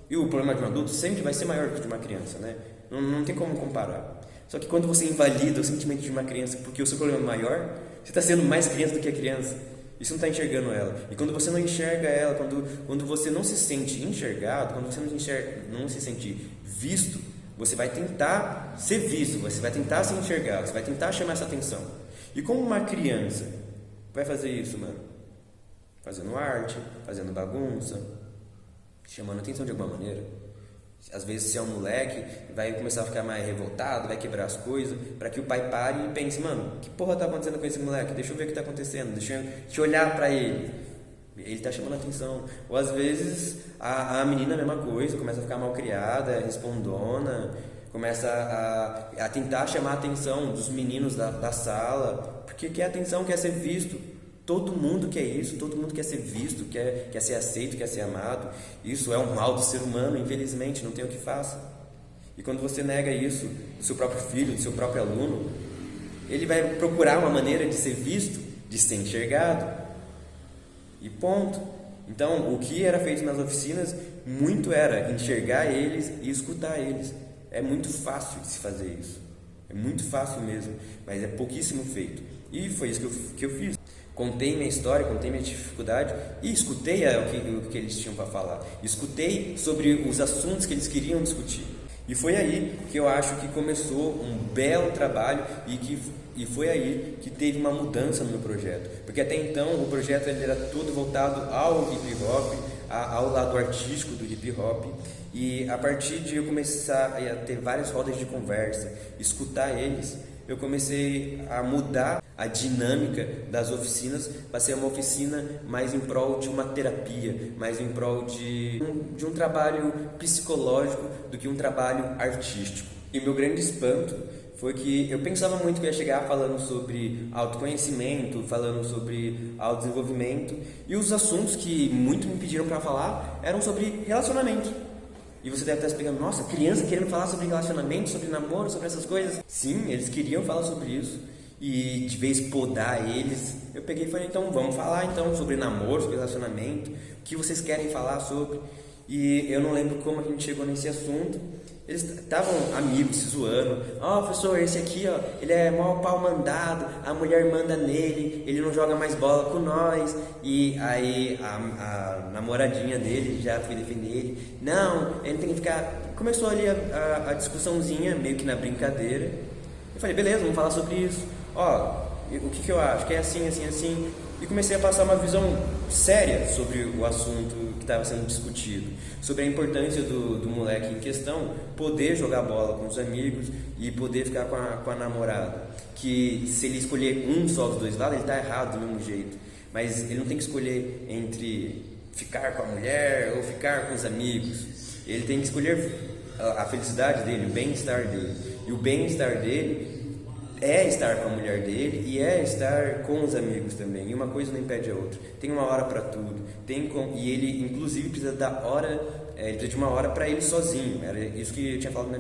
[SPEAKER 1] E o problema de um adulto sempre vai ser maior que o de uma criança, né? Não tem como comparar. Só que quando você invalida o sentimento de uma criança porque o seu problema é maior, você está sendo mais criança do que a criança. E você não está enxergando ela. E quando você não enxerga ela, quando você não se sente enxergado, quando você não se sente visto, você vai tentar ser visto, você vai tentar ser enxergado, você vai tentar chamar essa atenção. E como uma criança vai fazer isso, mano? Fazendo arte, fazendo bagunça, chamando atenção de alguma maneira. Às vezes, se é um moleque, vai começar a ficar mais revoltado, vai quebrar as coisas, para que o pai pare e pense, mano, que porra tá acontecendo com esse moleque? Deixa eu ver o que tá acontecendo, deixa eu olhar para ele. Ele tá chamando a atenção. Ou às vezes, a menina, a mesma coisa, começa a ficar mal criada, respondona, começa a tentar chamar a atenção dos meninos da sala, porque quer atenção, quer ser visto. Todo mundo quer isso, todo mundo quer ser visto, quer ser aceito, quer ser amado. Isso é um mal do ser humano, infelizmente, não tem o que faça. E quando você nega isso do seu próprio filho, do seu próprio aluno, ele vai procurar uma maneira de ser visto, de ser enxergado. E ponto. Então, o que era feito nas oficinas, muito era enxergar eles e escutar eles. É muito fácil de se fazer isso. É muito fácil mesmo, mas é pouquíssimo feito. E foi isso que eu fiz. Contei minha história, contei minha dificuldade e escutei o que eles tinham para falar. Escutei sobre os assuntos que eles queriam discutir. E foi aí que eu acho que começou um belo trabalho e foi aí que teve uma mudança no meu projeto. Porque até então o projeto ele era todo voltado ao hip hop, ao lado artístico do hip hop. E a partir de eu começar a ter várias rodas de conversa, escutar eles, eu comecei a mudar a dinâmica das oficinas para ser uma oficina mais em prol de uma terapia, mais em prol de um trabalho psicológico do que um trabalho artístico. E meu grande espanto foi que eu pensava muito que eu ia chegar falando sobre autoconhecimento, falando sobre autodesenvolvimento, e os assuntos que muito me pediram para falar eram sobre relacionamento. E você deve estar se pegando, nossa, criança querendo falar sobre relacionamento, sobre namoro, sobre essas coisas. Sim, eles queriam falar sobre isso. E de vez podar eles, eu peguei e falei, então vamos falar então sobre namoro, sobre relacionamento, o que vocês querem falar sobre. E eu não lembro como a gente chegou nesse assunto. Eles estavam amigos, se zoando. Professor, esse aqui, ele é mó pau mandado, a mulher manda nele, ele não joga mais bola com nós. E aí a namoradinha dele já foi defender ele. Não, ele tem que ficar... Começou ali a discussãozinha, meio que na brincadeira. Eu falei, beleza, vamos falar sobre isso. O que eu acho? Que é assim, assim, assim. E comecei a passar uma visão séria sobre o assunto que estava sendo discutido, sobre a importância do moleque em questão poder jogar bola com os amigos e poder ficar com a namorada, que se ele escolher um só dos dois lados, ele está errado do mesmo jeito, mas ele não tem que escolher entre ficar com a mulher ou ficar com os amigos, ele tem que escolher a felicidade dele, o bem-estar dele, e o bem-estar dele é estar com a mulher dele e é estar com os amigos também. E uma coisa não impede a outra. Tem uma hora para tudo. E ele, inclusive, precisa da hora, ele precisa de uma hora para ele sozinho. Era isso que eu tinha falado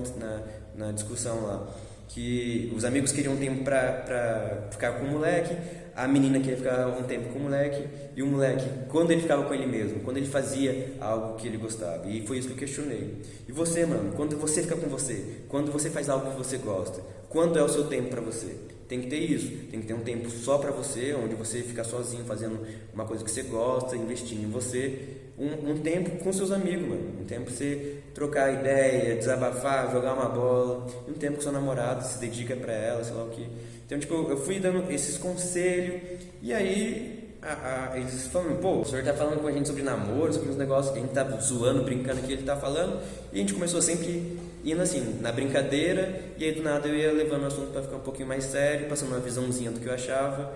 [SPEAKER 1] na discussão lá. Que os amigos queriam um tempo para ficar com o moleque, a menina queria ficar um tempo com o moleque, e o moleque, quando ele ficava com ele mesmo, quando ele fazia algo que ele gostava. E foi isso que eu questionei. E você, mano, quando você fica com você, quando você faz algo que você gosta, quando é o seu tempo para você? Tem que ter isso, tem que ter um tempo só para você, onde você fica sozinho fazendo uma coisa que você gosta, investindo em você. Um tempo com seus amigos, mano. Um tempo pra você trocar ideia, desabafar, jogar uma bola. Um tempo com seu namorado, se dedica pra ela, sei lá o que. Então, tipo, eu fui dando esses conselhos. E aí, eles falam, pô, o senhor tá falando com a gente sobre namoro, sobre uns negócios que a gente tá zoando, brincando que ele tá falando. E a gente começou sempre indo assim, na brincadeira. E aí, do nada, eu ia levando o assunto pra ficar um pouquinho mais sério, passando uma visãozinha do que eu achava,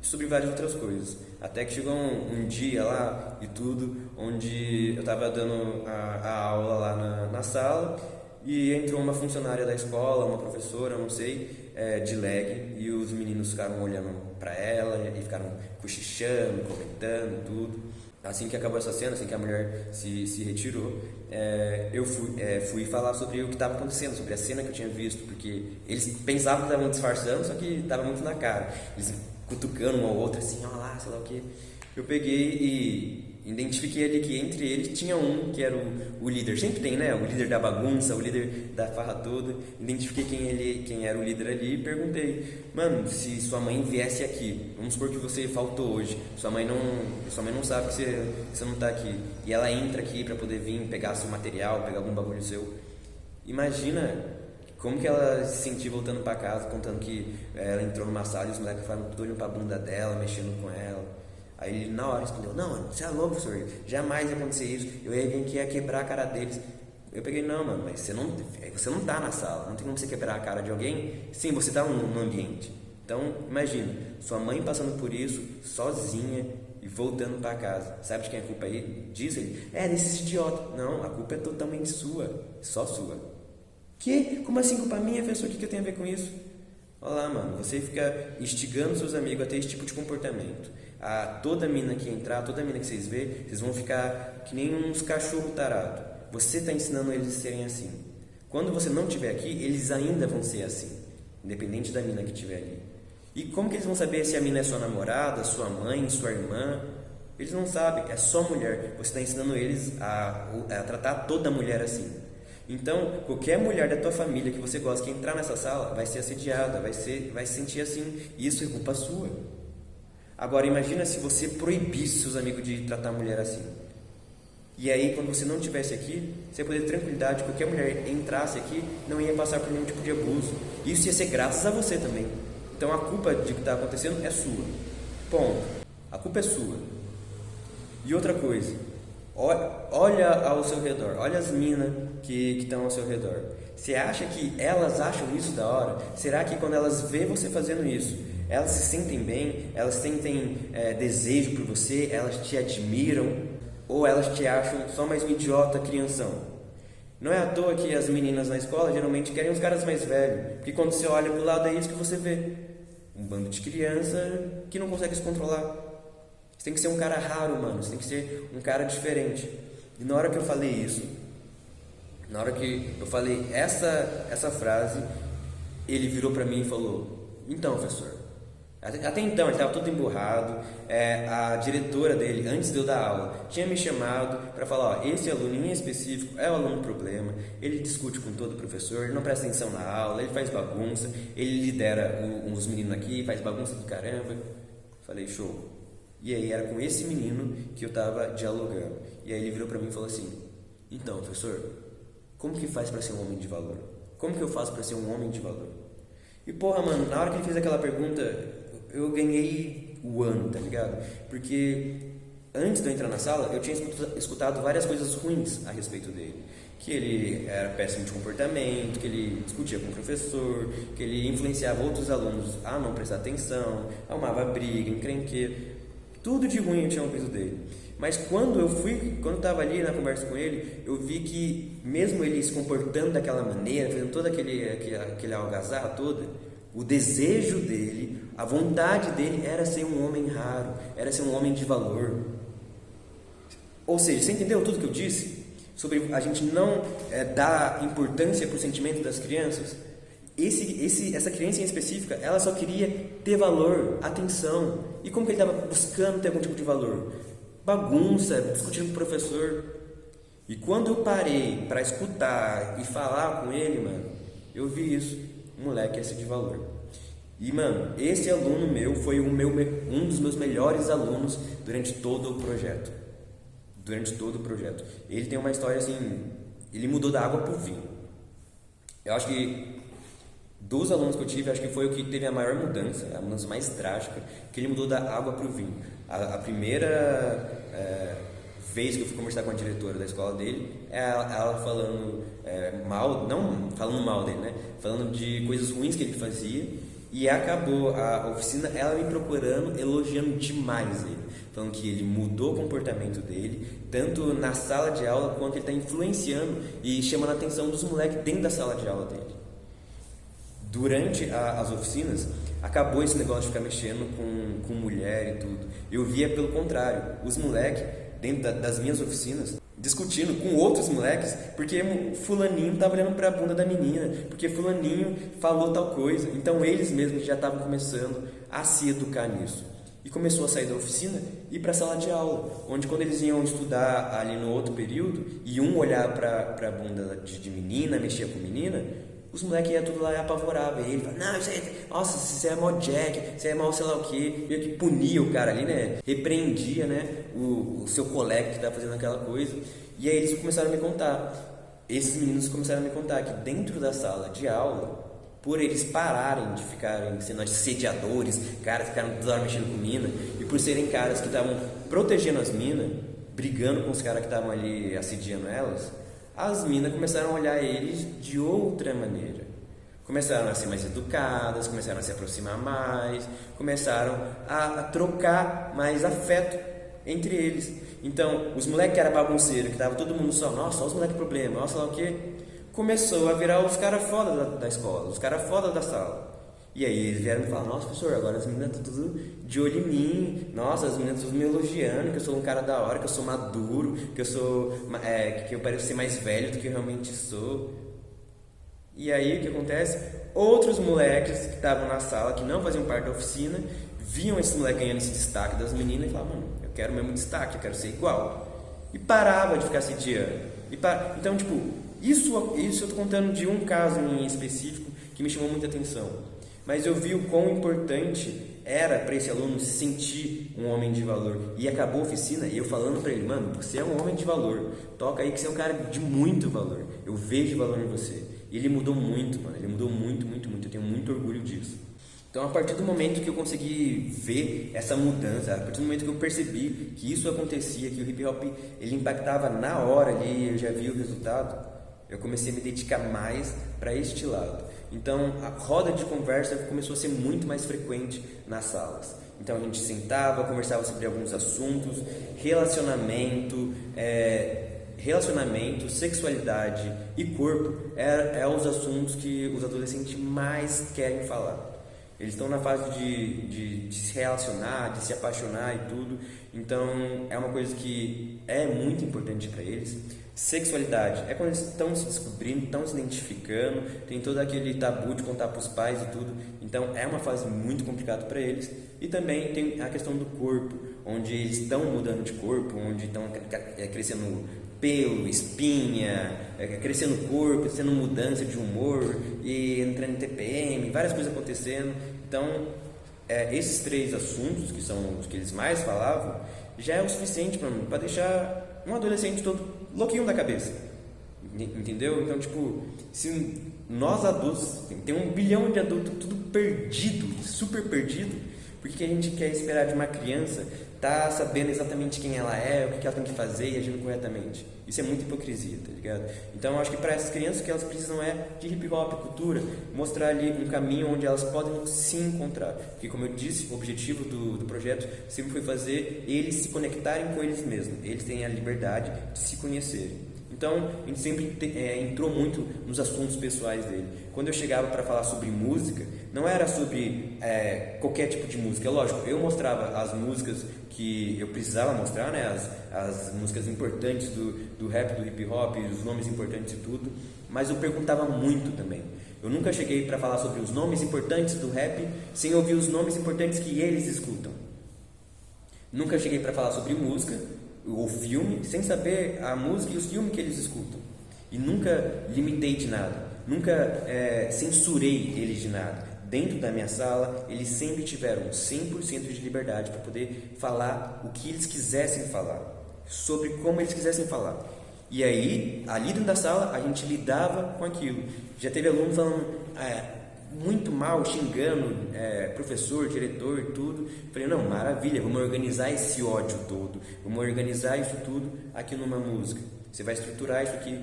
[SPEAKER 1] sobre várias outras coisas. Até que chegou um dia lá e tudo, onde eu estava dando a aula lá na sala e entrou uma funcionária da escola, uma professora, não sei, de leg, e os meninos ficaram olhando para ela e ficaram cochichando, comentando, tudo. Assim que acabou essa cena, assim que a mulher se retirou, eu fui falar sobre o que estava acontecendo, sobre a cena que eu tinha visto, porque eles pensavam que estavam disfarçando, só que estava muito na cara. Eles cutucando um ao outro assim, olha lá, sei lá o que. Eu peguei e identifiquei ali que entre eles tinha um que era o líder. Sempre tem, né? O líder da bagunça, o líder da farra toda. Identifiquei quem era o líder ali e perguntei, mano, se sua mãe viesse aqui, vamos supor que você faltou hoje, sua mãe não sabe que você não tá aqui, e ela entra aqui pra poder vir pegar seu material, pegar algum bagulho seu. Imagina como que ela se sentiu voltando pra casa, contando que ela entrou numa sala e os moleques ficaram tudo olhando pra bunda dela, mexendo com ela. Aí ele na hora respondeu, não, mano, você é louco, senhor, jamais ia acontecer isso, eu ia vir aqui ia quebrar a cara deles. Eu peguei, não, mano, mas você não tá na sala, não tem como você quebrar a cara de alguém, sim, você tá no ambiente. Então, imagina, sua mãe passando por isso, sozinha e voltando pra casa. Sabe de quem é a culpa aí? Diz ele, desses idiota. Não, a culpa é totalmente sua, só sua. Que? Como assim culpa minha, professor? O que eu tenho a ver com isso? Olha lá, mano, você fica instigando seus amigos a ter esse tipo de comportamento. Toda mina que entrar, toda mina que vocês verem, vocês vão ficar que nem uns cachorros tarados. Você está ensinando eles a serem assim. Quando você não estiver aqui, eles ainda vão ser assim, independente da mina que estiver ali. E como que eles vão saber se a mina é sua namorada, sua mãe, sua irmã? Eles não sabem, é só mulher. Você está ensinando eles a tratar toda mulher assim. Então, qualquer mulher da tua família que você gosta que entrar nessa sala vai ser assediada, vai se sentir assim. E isso é culpa sua. Agora, imagina se você proibisse seus amigos de tratar a mulher assim. E aí, quando você não estivesse aqui, você ia poder ter tranquilidade, qualquer mulher entrasse aqui, não ia passar por nenhum tipo de abuso. Isso ia ser graças a você também. Então, a culpa de que está acontecendo é sua. Ponto. A culpa é sua. E outra coisa, olha ao seu redor, olha as minas que estão ao seu redor. Você acha que elas acham isso da hora? Será que quando elas veem você fazendo isso, elas se sentem bem, elas sentem desejo por você, elas te admiram, ou elas te acham só mais um idiota crianção? Não é à toa que as meninas na escola geralmente querem os caras mais velhos, porque quando você olha pro lado é isso que você vê, um bando de criança que não consegue se controlar. Você tem que ser um cara raro, mano, você tem que ser um cara diferente. E na hora que eu falei isso, na hora que eu falei essa frase, ele virou pra mim e falou, então, professor, até então ele estava todo emburrado, a diretora dele, antes de eu dar aula, tinha me chamado para falar, esse aluno em específico é o aluno problema, ele discute com todo o professor, ele não presta atenção na aula, ele faz bagunça, ele lidera os meninos aqui, faz bagunça do caramba. Falei, show. E aí era com esse menino que eu estava dialogando. E aí ele virou para mim e falou assim, então, professor, como que faz para ser um homem de valor? Como que eu faço para ser um homem de valor? E porra, mano, na hora que ele fez aquela pergunta, eu ganhei o ano, tá ligado? Porque antes de eu entrar na sala, eu tinha escutado várias coisas ruins a respeito dele. Que ele era péssimo de comportamento, que ele discutia com o professor, que ele influenciava outros alunos a não prestar atenção, arrumava briga, encrenqueira. Tudo de ruim eu tinha ouvido dele. Mas quando eu estava ali na conversa com ele, eu vi que mesmo ele se comportando daquela maneira, fazendo toda aquele algazarra toda, O desejo dele, a vontade dele era ser um homem raro, era ser um homem de valor. Ou seja, você entendeu tudo que eu disse? Sobre a gente não dar importância para o sentimento das crianças? Essa criança em específica, ela só queria ter valor, atenção. E como que ele estava buscando ter algum tipo de valor? Bagunça, discutindo com o professor. E quando eu parei para escutar e falar com ele, mano, eu vi isso. Um moleque esse de valor. E, mano, esse aluno meu foi um dos meus melhores alunos durante todo o projeto. Ele tem uma história assim, ele mudou da água pro vinho. Eu acho que dos alunos que eu tive, acho que foi o que teve a maior mudança, a mudança mais drástica, que ele mudou da água para o vinho. A primeira vez que eu fui conversar com a diretora da escola dele, ela falando mal, não falando mal dele, né? Falando de coisas ruins que ele fazia, e acabou a oficina, ela me procurando, elogiando demais ele, falando que ele mudou o comportamento dele, tanto na sala de aula, quanto ele está influenciando e chamando a atenção dos moleques dentro da sala de aula dele. Durante as oficinas, acabou esse negócio de ficar mexendo com mulher e tudo. Eu via pelo contrário, os moleques, dentro das minhas oficinas, discutindo com outros moleques, porque fulaninho estava olhando para a bunda da menina, porque fulaninho falou tal coisa. Então eles mesmos já estavam começando a se educar nisso. E começou a sair da oficina e ir para a sala de aula, onde quando eles iam estudar ali no outro período, e um olhar para a bunda de menina, mexia com menina, os moleques iam tudo lá e apavoravam. E ele falava, não, isso aí, nossa, isso é mó Jack, isso é mó sei lá o quê. Meio que punia o cara ali, né? Repreendia, né? O seu colega que estava fazendo aquela coisa. E aí eles começaram a me contar. Esses meninos começaram a me contar que dentro da sala de aula, por eles pararem de ficarem sendo assediadores, caras que ficaram toda hora mexendo com mina, e por serem caras que estavam protegendo as minas, brigando com os caras que estavam ali assediando elas, as minas começaram a olhar eles de outra maneira. Começaram a ser mais educadas, começaram a se aproximar mais, começaram a trocar mais afeto entre eles. Então, os moleques que eram bagunceiros, que tava todo mundo só, nossa, olha os moleques problema, nossa, lá o quê? Começou a virar os caras foda da escola, os caras foda da sala. E aí eles vieram me falar, nossa, professor, agora as meninas estão tudo de olho em mim, nossa, as meninas estão tudo me elogiando, que eu sou um cara da hora, que eu sou maduro, que eu pareço ser mais velho do que eu realmente sou. E aí o que acontece? Outros moleques que estavam na sala, que não faziam parte da oficina, viam esse moleque ganhando esse destaque das meninas e falavam, mano, eu quero o mesmo destaque, eu quero ser igual. E parava de ficar assediando. Então, tipo, isso eu tô contando de um caso em específico que me chamou muita atenção. Mas eu vi o quão importante era para esse aluno se sentir um homem de valor. E acabou a oficina e eu falando para ele, mano, você é um homem de valor, toca aí que você é um cara de muito valor, eu vejo valor em você. E ele mudou muito, mano, ele mudou muito, muito, muito, eu tenho muito orgulho disso. Então, a partir do momento que eu consegui ver essa mudança, a partir do momento que eu percebi que isso acontecia, que o hip hop ele impactava na hora ali, eu já vi o resultado, eu comecei a me dedicar mais para este lado. Então, a roda de conversa começou a ser muito mais frequente nas salas. Então, a gente sentava, conversava sobre alguns assuntos, relacionamento, sexualidade e corpo é os assuntos que os adolescentes mais querem falar. Eles estão na fase de se relacionar, de se apaixonar e tudo. Então, é uma coisa que é muito importante para eles. Sexualidade é quando eles estão se descobrindo, estão se identificando, tem todo aquele tabu de contar para os pais e tudo. Então, é uma fase muito complicada para eles. E também tem a questão do corpo, onde eles estão mudando de corpo, onde estão crescendo pelo, espinha, crescendo o corpo, tendo mudança de humor e entrando em TPM, várias coisas acontecendo. Então, esses 3 assuntos, que são os que eles mais falavam, já é o suficiente para deixar um adolescente todo louquinho da cabeça. Entendeu? Então, tipo, se nós adultos, tem 1 bilhão de adultos tudo perdido, super perdido, por que a gente quer esperar de uma criança tá sabendo exatamente quem ela é, o que ela tem que fazer e agindo corretamente? Isso é muita hipocrisia, tá ligado? Então eu acho que para essas crianças o que elas precisam é de hip hop, cultura, mostrar ali um caminho onde elas podem se encontrar. Porque como eu disse, o objetivo do projeto sempre foi fazer eles se conectarem com eles mesmos. Eles têm a liberdade de se conhecerem. Então, a gente sempre entrou muito nos assuntos pessoais dele. Quando eu chegava para falar sobre música, não era sobre qualquer tipo de música. Lógico, eu mostrava as músicas que eu precisava mostrar, né? As músicas importantes do rap, do hip hop, os nomes importantes e tudo, mas eu perguntava muito também. Eu nunca cheguei para falar sobre os nomes importantes do rap sem ouvir os nomes importantes que eles escutam. Nunca cheguei para falar sobre música ou filme sem saber a música e os filmes que eles escutam. E nunca limitei de nada, nunca censurei eles de nada. Dentro da minha sala, eles sempre tiveram 100% de liberdade para poder falar o que eles quisessem falar, sobre como eles quisessem falar. E aí, ali dentro da sala, a gente lidava com aquilo. Já teve aluno falando muito mal, xingando professor, diretor e tudo. Falei, não, maravilha, vamos organizar esse ódio todo, vamos organizar isso tudo aqui numa música. Você vai estruturar isso aqui,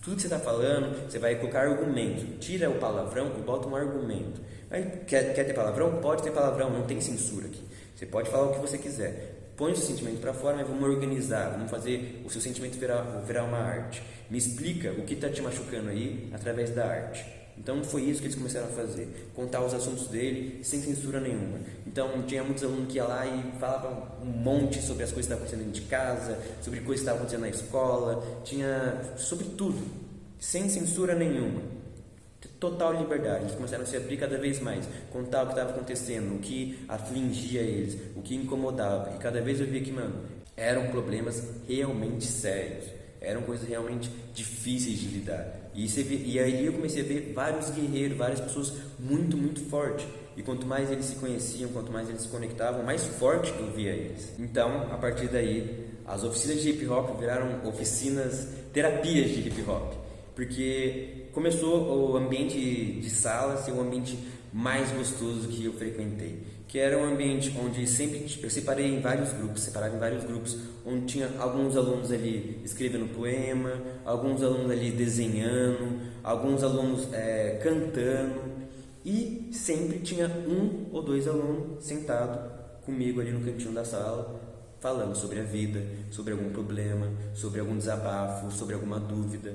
[SPEAKER 1] tudo que você está falando, você vai colocar argumento. Tira o palavrão e bota um argumento. Aí, quer ter palavrão? Pode ter palavrão, não tem censura aqui. Você pode falar o que você quiser. Põe o seu sentimento para fora, mas vamos organizar, vamos fazer o seu sentimento virar uma arte. Me explica o que está te machucando aí através da arte. Então foi isso que eles começaram a fazer, contar os assuntos dele sem censura nenhuma. Então tinha muitos alunos que iam lá e falavam um monte sobre as coisas que estavam acontecendo dentro de casa, sobre coisas que estavam acontecendo na escola, tinha sobre tudo, sem censura nenhuma. Total liberdade, eles começaram a se abrir cada vez mais, contar o que estava acontecendo, o que afligia eles, o que incomodava. E cada vez eu via que, eram problemas realmente sérios, eram coisas realmente difíceis de lidar. E aí eu comecei a ver vários guerreiros, várias pessoas muito, muito fortes. E quanto mais eles se conheciam, quanto mais eles se conectavam, mais forte eu via eles. Então, a partir daí, as oficinas de hip hop viraram oficinas, terapias de hip hop. Porque começou o ambiente de sala a ser o ambiente mais gostoso que eu frequentei, que era um ambiente onde sempre eu separava em vários grupos, onde tinha alguns alunos ali escrevendo poema, alguns alunos ali desenhando, alguns alunos cantando, e sempre tinha um ou dois alunos sentados comigo ali no cantinho da sala, falando sobre a vida, sobre algum problema, sobre algum desabafo, sobre alguma dúvida.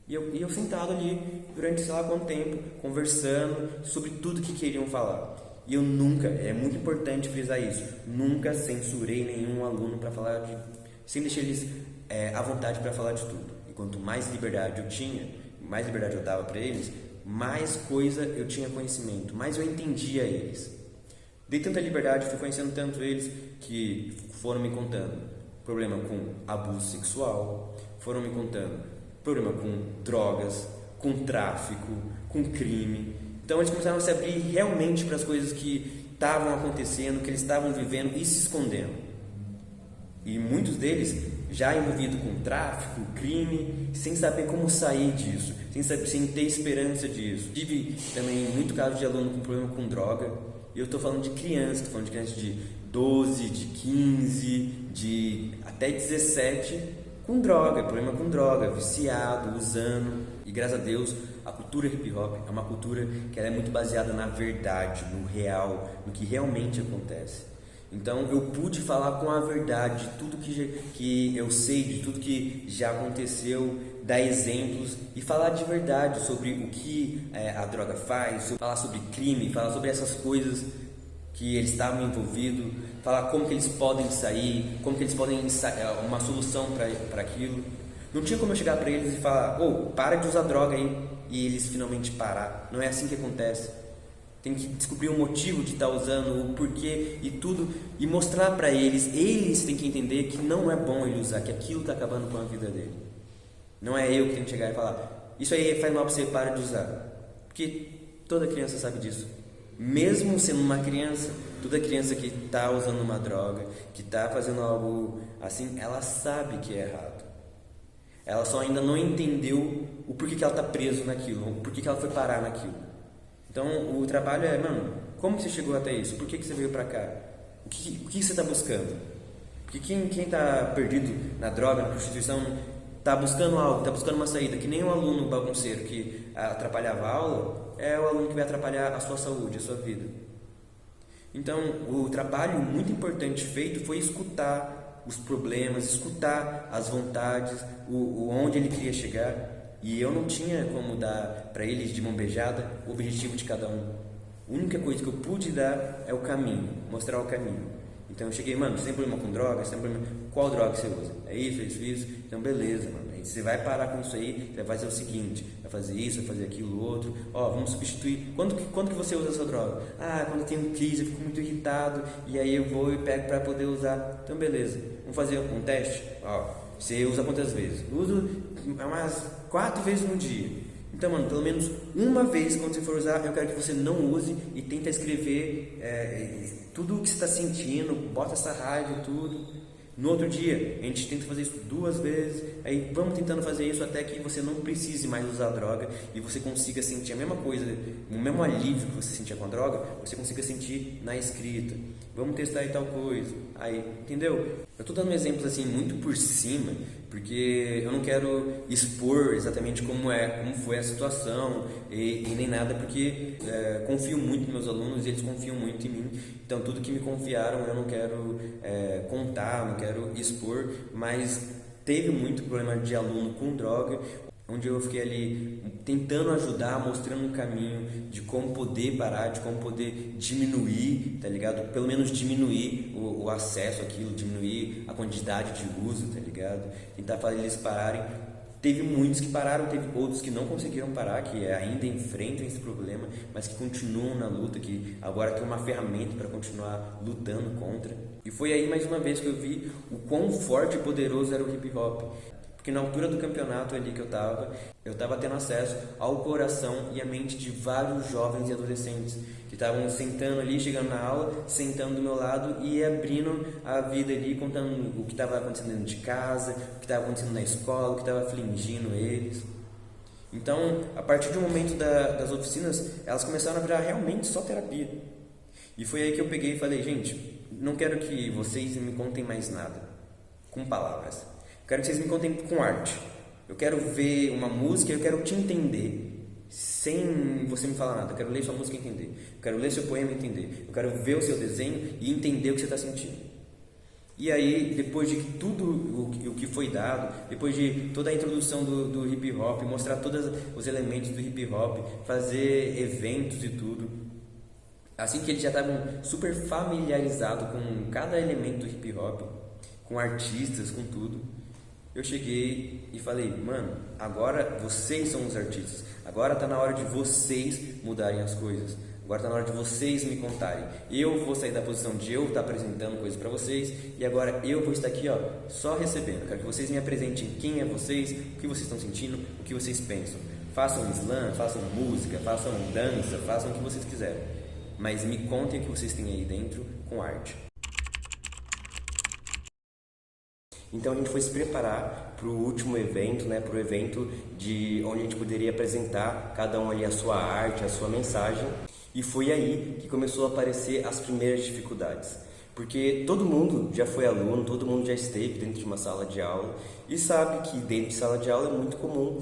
[SPEAKER 1] E eu sentado ali durante sei lá quanto tempo, conversando sobre tudo que queriam falar. E eu nunca, é muito importante frisar isso, nunca censurei nenhum aluno para falar sempre deixei eles à vontade para falar de tudo. E quanto mais liberdade eu tinha, mais liberdade eu dava para eles, mais coisa eu tinha conhecimento, mais eu entendia eles. Dei tanta liberdade, fui conhecendo tanto eles, que foram me contando problema com abuso sexual, foram me contando problema com drogas, com tráfico, com crime. Então eles começaram a se abrir realmente para as coisas que estavam acontecendo, que eles estavam vivendo e se escondendo. E muitos deles já envolvidos com tráfico, crime, sem saber como sair disso, sem ter esperança disso. Tive também muito caso de aluno com problema com droga. E eu estou falando de crianças, estou falando de crianças de 12, de 15, de até 17, com droga, problema com droga, viciado, usando. E graças a Deus, a cultura hip hop é uma cultura que ela é muito baseada na verdade, no real, no que realmente acontece. Então eu pude falar com a verdade de tudo que eu sei, de tudo que já aconteceu, dar exemplos e falar de verdade sobre o que a droga faz, falar sobre crime, falar sobre essas coisas que eles estavam envolvidos, falar como que eles podem sair, como que eles podem uma solução para aquilo. Não tinha como eu chegar para eles e falar, para de usar droga aí, e eles finalmente parar. Não é assim que acontece. Tem que descobrir o motivo de estar usando, o porquê e tudo, e mostrar para eles. Eles têm que entender que não é bom ele usar, que aquilo está acabando com a vida dele. Não é eu que tenho que chegar e falar, isso aí faz mal para você, para de usar. Porque toda criança sabe disso. Mesmo sendo uma criança, toda criança que está usando uma droga, que está fazendo algo assim, ela sabe que é errado. Ela só ainda não entendeu o porquê que ela está presa naquilo, o porquê que ela foi parar naquilo. Então o trabalho é, como que você chegou até isso? Por que você veio para cá? O que você está buscando? Porque quem está perdido na droga, na prostituição, está buscando algo, está buscando uma saída, que nem um aluno bagunceiro que atrapalhava a aula, é o aluno que vai atrapalhar a sua saúde, a sua vida. Então, o trabalho muito importante feito foi escutar os problemas, escutar as vontades, onde ele queria chegar. E eu não tinha como dar para eles de mão beijada o objetivo de cada um. A única coisa que eu pude dar é o caminho, mostrar o caminho. Então eu cheguei, mano, você tem problema com droga? Você tem problema... Qual droga você usa? É isso, isso, isso. Então beleza, mano. Aí você vai parar com isso aí, você vai fazer o seguinte, vai fazer isso, vai fazer aquilo, outro. Ó, vamos substituir. Quando que você usa essa droga? Ah, quando eu tenho crise, eu fico muito irritado, e aí eu vou e pego para poder usar. Então beleza, vamos fazer um teste? Ó, você usa quantas vezes? Uso umas 4 vezes no dia. Então, mano, pelo menos uma vez quando você for usar, eu quero que você não use e tenta escrever tudo o que você está sentindo, bota essa raiva e tudo. No outro dia, a gente tenta fazer isso 2 vezes, aí vamos tentando fazer isso até que você não precise mais usar a droga e você consiga sentir a mesma coisa, o mesmo alívio que você sentia com a droga, você consiga sentir na escrita. Vamos testar e tal coisa. Aí, entendeu? Eu estou dando exemplos assim muito por cima, porque eu não quero expor exatamente como foi a situação e nem nada, porque confio muito nos meus alunos e eles confiam muito em mim. Então tudo que me confiaram eu não quero contar, não quero expor, mas teve muito problema de aluno com droga, onde eu fiquei ali tentando ajudar, mostrando um caminho de como poder parar, de como poder diminuir, tá ligado? Pelo menos diminuir o acesso àquilo, diminuir a quantidade de uso, tá ligado? Tentar fazer eles pararem. Teve muitos que pararam, teve outros que não conseguiram parar, que ainda enfrentam esse problema, mas que continuam na luta, que agora tem uma ferramenta para continuar lutando contra. E foi aí mais uma vez que eu vi o quão forte e poderoso era o hip hop. Porque na altura do campeonato ali que eu estava tendo acesso ao coração e à mente de vários jovens e adolescentes que estavam sentando ali, chegando na aula, sentando do meu lado e abrindo a vida ali, contando o que estava acontecendo dentro de casa, o que estava acontecendo na escola, o que estava afligindo eles. Então, a partir do momento das oficinas, elas começaram a virar realmente só terapia. E foi aí que eu peguei e falei, gente, não quero que vocês me contem mais nada com palavras. Eu quero que vocês me contem com arte. Eu quero ver uma música, eu quero te entender sem você me falar nada. Eu quero ler sua música e entender. Eu quero ler seu poema e entender. Eu quero ver o seu desenho e entender o que você está sentindo. E aí, depois de tudo o que foi dado, depois de toda a introdução do hip hop, mostrar todos os elementos do hip hop, fazer eventos e tudo, assim que eles já estavam super familiarizados com cada elemento do hip hop, com artistas, com tudo, eu cheguei e falei, mano, agora vocês são os artistas, agora está na hora de vocês mudarem as coisas, agora está na hora de vocês me contarem. Eu vou sair da posição de eu estar apresentando coisas para vocês e agora eu vou estar aqui, ó, só recebendo. Eu quero que vocês me apresentem quem é vocês, o que vocês estão sentindo, o que vocês pensam. Façam slam, façam música, façam dança, façam o que vocês quiserem, mas me contem o que vocês têm aí dentro com arte. Então a gente foi se preparar para o último evento, né, para o evento onde a gente poderia apresentar cada um ali a sua arte, a sua mensagem. E foi aí que começou a aparecer as primeiras dificuldades. Porque todo mundo já foi aluno, todo mundo já esteve dentro de uma sala de aula e sabe que dentro de sala de aula é muito comum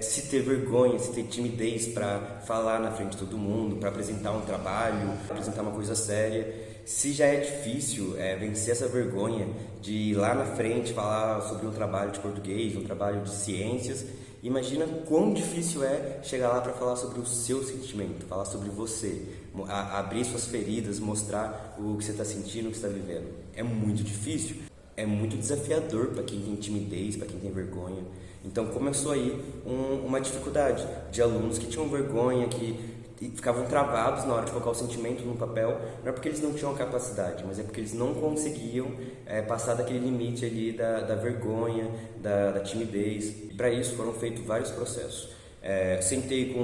[SPEAKER 1] se ter vergonha, se ter timidez para falar na frente de todo mundo, para apresentar um trabalho, apresentar uma coisa séria. Se já é difícil vencer essa vergonha de ir lá na frente falar sobre um trabalho de português, um trabalho de ciências, imagina quão difícil é chegar lá para falar sobre o seu sentimento, falar sobre você, abrir suas feridas, mostrar o que você está sentindo, o que você está vivendo. É muito difícil, é muito desafiador para quem tem timidez, para quem tem vergonha. Então começou aí uma dificuldade de alunos que tinham vergonha, que ficavam travados na hora de colocar o sentimento no papel, não é porque eles não tinham a capacidade, mas é porque eles não conseguiam passar daquele limite ali da vergonha, da timidez. E para isso foram feitos vários processos. Sentei com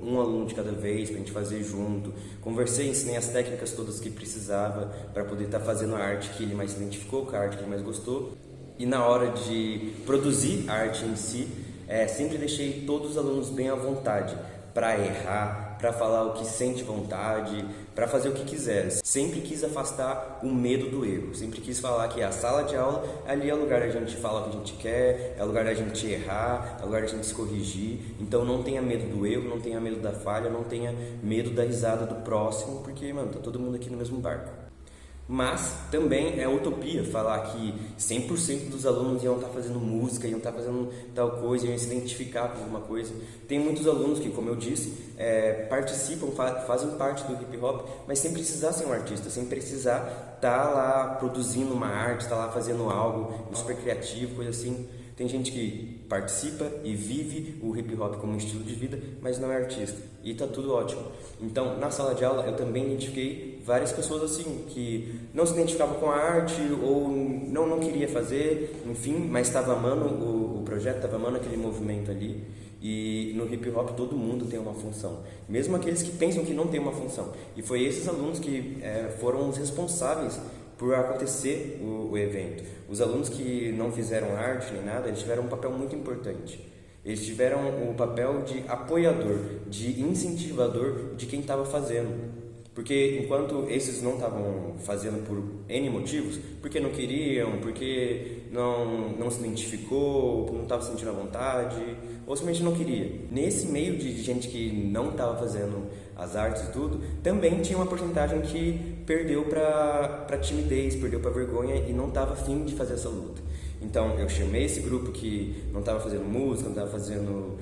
[SPEAKER 1] um aluno de cada vez para a gente fazer junto, conversei, ensinei as técnicas todas que precisava para poder estar fazendo a arte que ele mais se identificou, com a arte que ele mais gostou. E na hora de produzir a arte em si, sempre deixei todos os alunos bem à vontade para errar, para falar o que sente vontade, para fazer o que quiser. Sempre quis afastar o medo do erro, sempre quis falar que a sala de aula ali é o lugar da gente falar o que a gente quer, é o lugar da gente errar, é o lugar da gente se corrigir. Então não tenha medo do erro, não tenha medo da falha, não tenha medo da risada do próximo, porque, mano, tá todo mundo aqui no mesmo barco. Mas também é utopia falar que 100% dos alunos iam estar fazendo música, iam estar fazendo tal coisa, iam se identificar com alguma coisa. Tem muitos alunos que, como eu disse, participam, fazem parte do hip hop, mas sem precisar ser um artista, sem precisar estar lá produzindo uma arte, estar lá fazendo algo super criativo, coisa assim. Tem gente que participa e vive o hip hop como um estilo de vida, mas não é artista. E tá tudo ótimo. Então, na sala de aula, eu também identifiquei várias pessoas assim, que não se identificavam com a arte ou não queria fazer, enfim, mas estava amando o projeto, estava amando aquele movimento ali. E no hip hop todo mundo tem uma função, mesmo aqueles que pensam que não tem uma função. E foi esses alunos que foram os responsáveis por acontecer o evento. Os alunos que não fizeram arte nem nada, eles tiveram um papel muito importante. Eles tiveram o papel de apoiador, de incentivador de quem estava fazendo. Porque enquanto esses não estavam fazendo por N motivos, porque não queriam, porque não se identificou, não estava sentindo a vontade, ou simplesmente não queria. Nesse meio de gente que não estava fazendo as artes e tudo, também tinha uma porcentagem que perdeu para timidez, perdeu para vergonha e não estava afim de fazer essa luta. Então eu chamei esse grupo que não estava fazendo música, não estava fazendo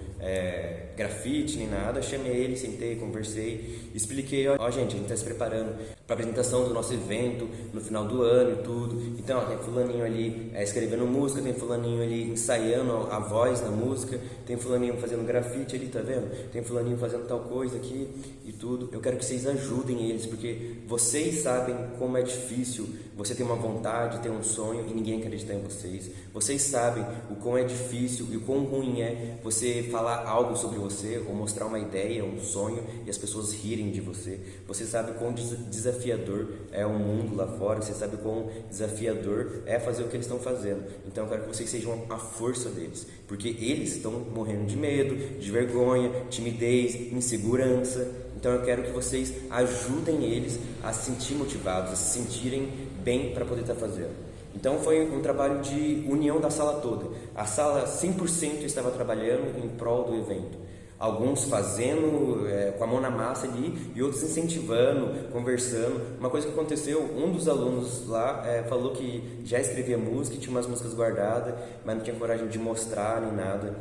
[SPEAKER 1] grafite nem nada, chamei ele, sentei, conversei, expliquei, ó gente, a gente está se preparando para a apresentação do nosso evento no final do ano e tudo. Então tem fulaninho ali escrevendo música, tem fulaninho ali ensaiando a voz na música, tem fulaninho fazendo grafite ali, tá vendo? Tem fulaninho fazendo tal coisa aqui e tudo. Eu quero que vocês ajudem eles, porque vocês sabem como é difícil você ter uma vontade, ter um sonho e ninguém acredita em vocês. Vocês sabem o quão é difícil e o quão ruim é você falar algo sobre você ou mostrar uma ideia, um sonho e as pessoas rirem de você. Você sabe quão desafiador é o mundo lá fora, você sabe quão desafiador é fazer o que eles estão fazendo. Então eu quero que vocês sejam a força deles, porque eles estão morrendo de medo, de vergonha, timidez, insegurança. Então eu quero que vocês ajudem eles a se sentir motivados, a se sentirem bem para poder estar fazendo. Então foi um trabalho de união da sala toda. A sala 100% estava trabalhando em prol do evento. Alguns fazendo com a mão na massa ali e outros incentivando, conversando. Uma coisa que aconteceu, um dos alunos lá falou que já escrevia música, tinha umas músicas guardadas, mas não tinha coragem de mostrar nem nada,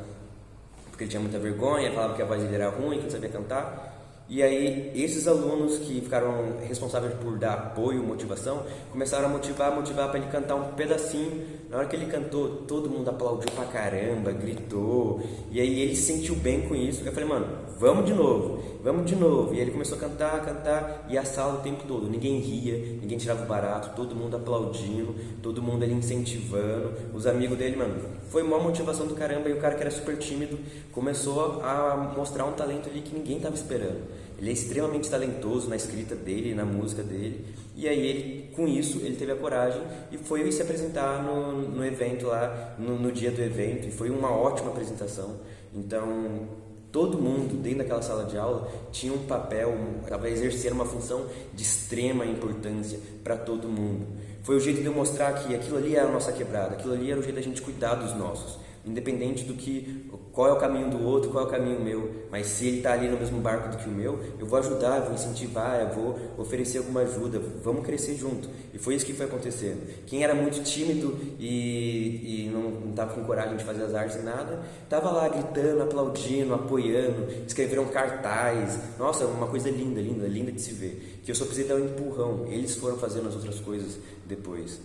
[SPEAKER 1] porque ele tinha muita vergonha, falava que a voz dele era ruim, que não sabia cantar. E aí, esses alunos que ficaram responsáveis por dar apoio, motivação, começaram a motivar para ele cantar um pedacinho. Na hora que ele cantou, todo mundo aplaudiu pra caramba, gritou. E aí ele se sentiu bem com isso. Eu falei, mano, vamos de novo. E aí ele começou a cantar, e a sala o tempo todo. Ninguém ria, ninguém tirava o barato, todo mundo aplaudindo, todo mundo ali incentivando. Os amigos dele, mano, foi uma motivação do caramba. E o cara que era super tímido começou a mostrar um talento ali que ninguém tava esperando. Ele é extremamente talentoso na escrita dele, na música dele. E aí ele, com isso, ele teve a coragem e foi se apresentar no evento lá, no dia do evento. E foi uma ótima apresentação. Então, todo mundo dentro daquela sala de aula tinha um papel, estava exercendo uma função de extrema importância para todo mundo. Foi o jeito de eu mostrar que aquilo ali era a nossa quebrada, aquilo ali era o jeito da gente cuidar dos nossos. Independente do que, qual é o caminho do outro, qual é o caminho meu, mas se ele está ali no mesmo barco do que o meu, eu vou ajudar, eu vou incentivar, eu vou oferecer alguma ajuda, vamos crescer junto. E foi isso que foi acontecendo. Quem era muito tímido e não estava com coragem de fazer as artes e nada, estava lá gritando, aplaudindo, apoiando, escreveram cartaz. Nossa, uma coisa linda de se ver. Que eu só precisei dar um empurrão, eles foram fazendo as outras coisas depois.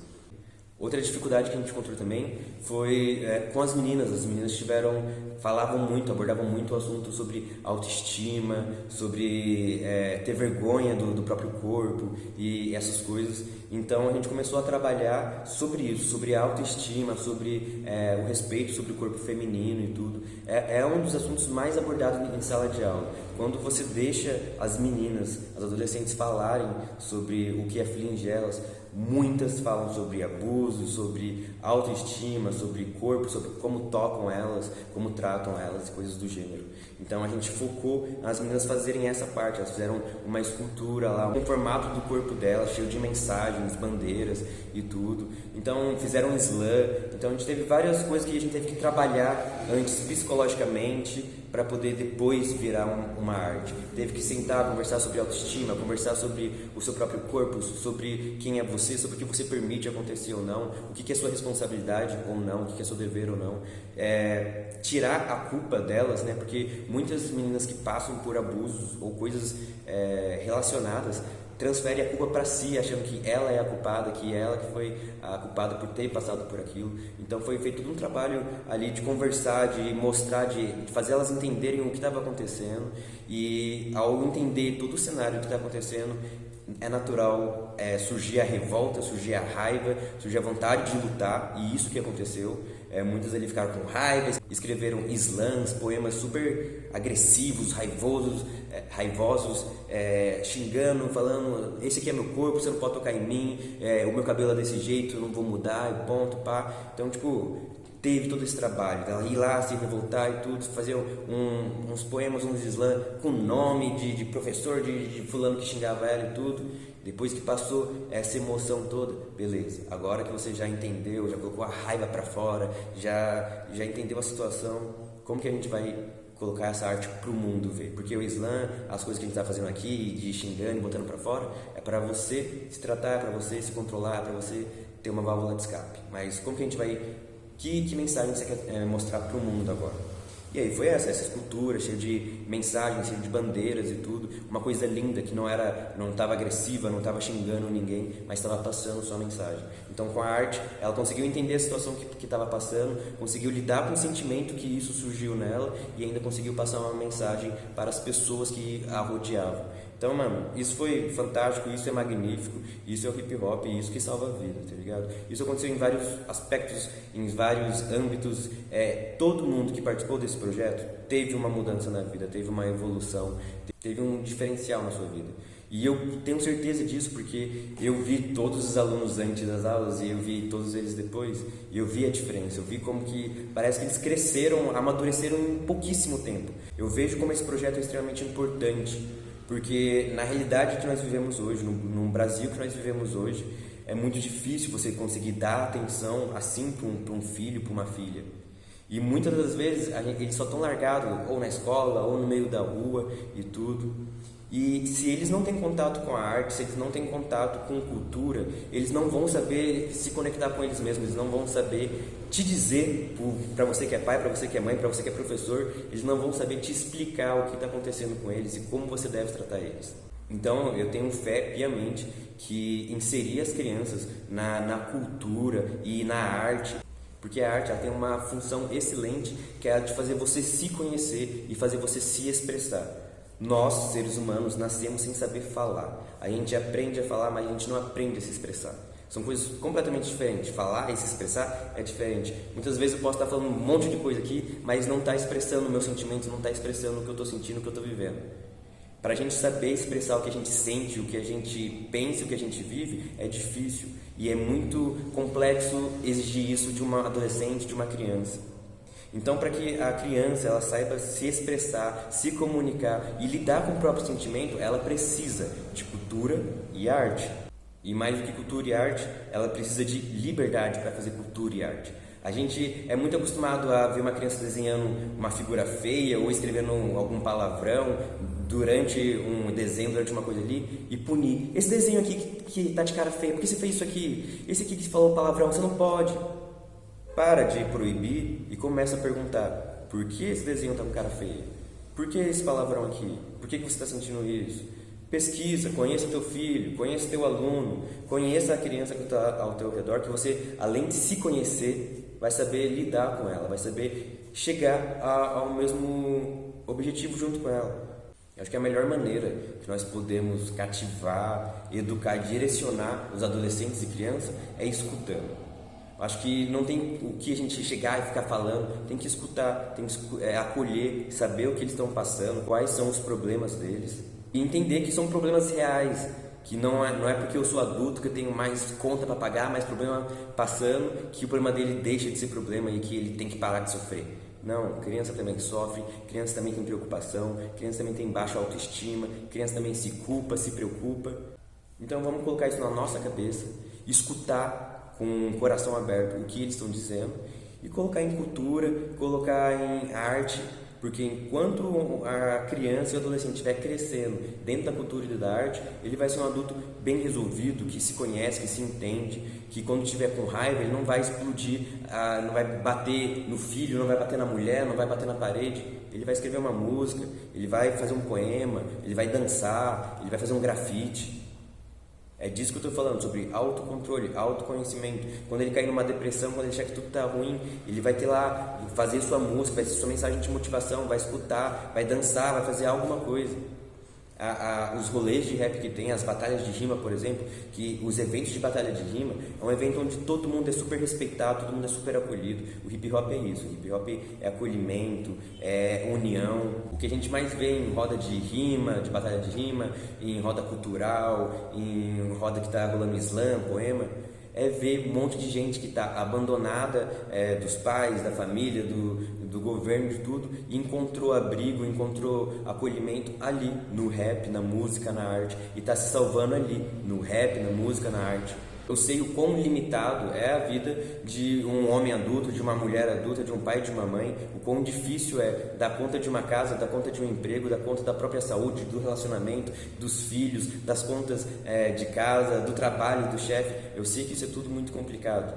[SPEAKER 1] Outra dificuldade que a gente encontrou também foi com as meninas. As meninas falavam muito, abordavam muito o assunto sobre autoestima, sobre ter vergonha do próprio corpo e essas coisas. Então a gente começou a trabalhar sobre isso, sobre a autoestima, sobre o respeito sobre o corpo feminino e tudo. É um dos assuntos mais abordados em sala de aula. Quando você deixa as meninas, as adolescentes falarem sobre o que aflige elas, muitas falam sobre abuso, sobre autoestima, sobre corpo, sobre como tocam elas, como tratam elas e coisas do gênero. Então a gente focou nas meninas fazerem essa parte, elas fizeram uma escultura lá, um formato do corpo delas, cheio de mensagens, bandeiras e tudo. Então fizeram um slam, então a gente teve várias coisas que a gente teve que trabalhar antes psicologicamente para poder depois virar uma arte. Teve que sentar, conversar sobre autoestima, conversar sobre o seu próprio corpo, sobre quem é você, sobre o que você permite acontecer ou não, o que é sua responsabilidade ou não, o que é seu dever ou não. Tirar a culpa delas, né? Porque muitas meninas que passam por abusos ou coisas relacionadas transfere a culpa para si, achando que ela é a culpada, que ela que foi a culpada por ter passado por aquilo. Então foi feito todo um trabalho ali de conversar, de mostrar, de fazer elas entenderem o que estava acontecendo, e ao entender todo o cenário que está acontecendo, é natural surgir a revolta, surgir a raiva, surgir a vontade de lutar, e isso que aconteceu. Muitos ali ficaram com raiva, escreveram slams, poemas super agressivos, raivosos, xingando, falando: esse aqui é meu corpo, você não pode tocar em mim, o meu cabelo é desse jeito, eu não vou mudar, e ponto, pá. Então, teve todo esse trabalho, ela ir lá, se revoltar e tudo, fazer uns poemas, uns slams com nome de professor, de fulano que xingava ela e tudo. Depois que passou essa emoção toda, beleza, agora que você já entendeu, já colocou a raiva para fora, já entendeu a situação, como que a gente vai colocar essa arte pro mundo ver? Porque o slam, as coisas que a gente está fazendo aqui, de xingando e botando para fora, é para você se tratar, é para você se controlar, é para você ter uma válvula de escape. Mas como que a gente vai... Que mensagem você quer mostrar pro mundo agora? E aí foi essa escultura cheia de mensagens, cheia de bandeiras e tudo, uma coisa linda que não estava agressiva, não estava xingando ninguém, mas estava passando sua mensagem. Então com a arte ela conseguiu entender a situação que estava passando, conseguiu lidar com o sentimento que isso surgiu nela e ainda conseguiu passar uma mensagem para as pessoas que a rodeavam. Então, mano, isso foi fantástico, isso é magnífico, isso é o hip hop, isso que salva a vida, tá ligado? Isso aconteceu em vários aspectos, em vários âmbitos. Todo mundo que participou desse projeto teve uma mudança na vida, teve uma evolução, teve um diferencial na sua vida. E eu tenho certeza disso porque eu vi todos os alunos antes das aulas e eu vi todos eles depois, e eu vi a diferença, eu vi como que parece que eles cresceram, amadureceram em pouquíssimo tempo. Eu vejo como esse projeto é extremamente importante, porque na realidade que nós vivemos hoje, no Brasil que nós vivemos hoje, é muito difícil você conseguir dar atenção assim para um filho, para uma filha. E muitas das vezes eles só estão largados ou na escola ou no meio da rua e tudo. E se eles não têm contato com a arte, se eles não têm contato com cultura, eles não vão saber se conectar com eles mesmos, eles não vão saber te dizer, para você que é pai, para você que é mãe, para você que é professor, eles não vão saber te explicar o que está acontecendo com eles e como você deve tratar eles. Então eu tenho fé piamente que inserir as crianças na cultura e na arte, porque a arte ela tem uma função excelente, que é a de fazer você se conhecer e fazer você se expressar. Nós, seres humanos, nascemos sem saber falar. A gente aprende a falar, mas a gente não aprende a se expressar. São coisas completamente diferentes. Falar e se expressar é diferente. Muitas vezes eu posso estar falando um monte de coisa aqui, mas não está expressando meus sentimentos, não está expressando o que eu estou sentindo, o que eu estou vivendo. Para a gente saber expressar o que a gente sente, o que a gente pensa, o que a gente vive, é difícil. E é muito complexo exigir isso de uma adolescente, de uma criança. Então, para que a criança ela saiba se expressar, se comunicar e lidar com o próprio sentimento, ela precisa de cultura e arte. E mais do que cultura e arte, ela precisa de liberdade para fazer cultura e arte. A gente é muito acostumado a ver uma criança desenhando uma figura feia ou escrevendo algum palavrão durante um desenho, durante uma coisa ali, e punir. Esse desenho aqui que tá de cara feia, por que você fez isso aqui? Esse aqui que falou palavrão, você não pode. Para de proibir e começa a perguntar: por que esse desenho está com cara feia? Por que esse palavrão aqui? Por que você está sentindo isso? Pesquisa, conheça teu filho, conheça teu aluno, conheça a criança que está ao teu redor, que você, além de se conhecer, vai saber lidar com ela, vai saber chegar ao mesmo objetivo junto com ela. Eu acho que a melhor maneira que nós podemos cativar, educar, direcionar os adolescentes e crianças é escutando. Acho que não tem o que a gente chegar e ficar falando, tem que escutar, tem que acolher, saber o que eles estão passando, quais são os problemas deles e entender que são problemas reais, Que não é porque eu sou adulto que eu tenho mais conta para pagar, mais problema passando, que o problema dele deixa de ser problema e que ele tem que parar de sofrer. Não, criança também sofre, criança também tem preocupação, criança também tem baixa autoestima, criança também se culpa, se preocupa. Então vamos colocar isso na nossa cabeça, escutar com o coração aberto o que eles estão dizendo e colocar em cultura, colocar em arte, porque enquanto a criança e o adolescente estiver crescendo dentro da cultura e da arte, ele vai ser um adulto bem resolvido, que se conhece, que se entende, que quando estiver com raiva ele não vai explodir, não vai bater no filho, não vai bater na mulher, não vai bater na parede. Ele vai escrever uma música, ele vai fazer um poema, ele vai dançar, ele vai fazer um grafite. É disso que eu estou falando, sobre autocontrole, autoconhecimento. Quando ele cair numa depressão, quando ele achar que tudo está ruim, ele vai ter lá, fazer sua música, vai ser sua mensagem de motivação, vai escutar, vai dançar, vai fazer alguma coisa. Os rolês de rap que tem, as batalhas de rima, por exemplo, que os eventos de batalha de rima é um evento onde todo mundo é super respeitado, todo mundo é super acolhido. O hip hop é isso, o hip hop é acolhimento, é união. O que a gente mais vê em roda de rima, de batalha de rima, em roda cultural, em roda que está rolando slam, poema, é ver um monte de gente que está abandonada dos pais, da família, do governo, de tudo, e encontrou abrigo, encontrou acolhimento ali, no rap, na música, na arte, e está se salvando ali, no rap, na música, na arte. Eu sei o quão limitado é a vida de um homem adulto, de uma mulher adulta, de um pai e de uma mãe, o quão difícil é dar conta de uma casa, dar conta de um emprego, dar conta da própria saúde, do relacionamento, dos filhos, das contas de casa, do trabalho, do chefe. Eu sei que isso é tudo muito complicado.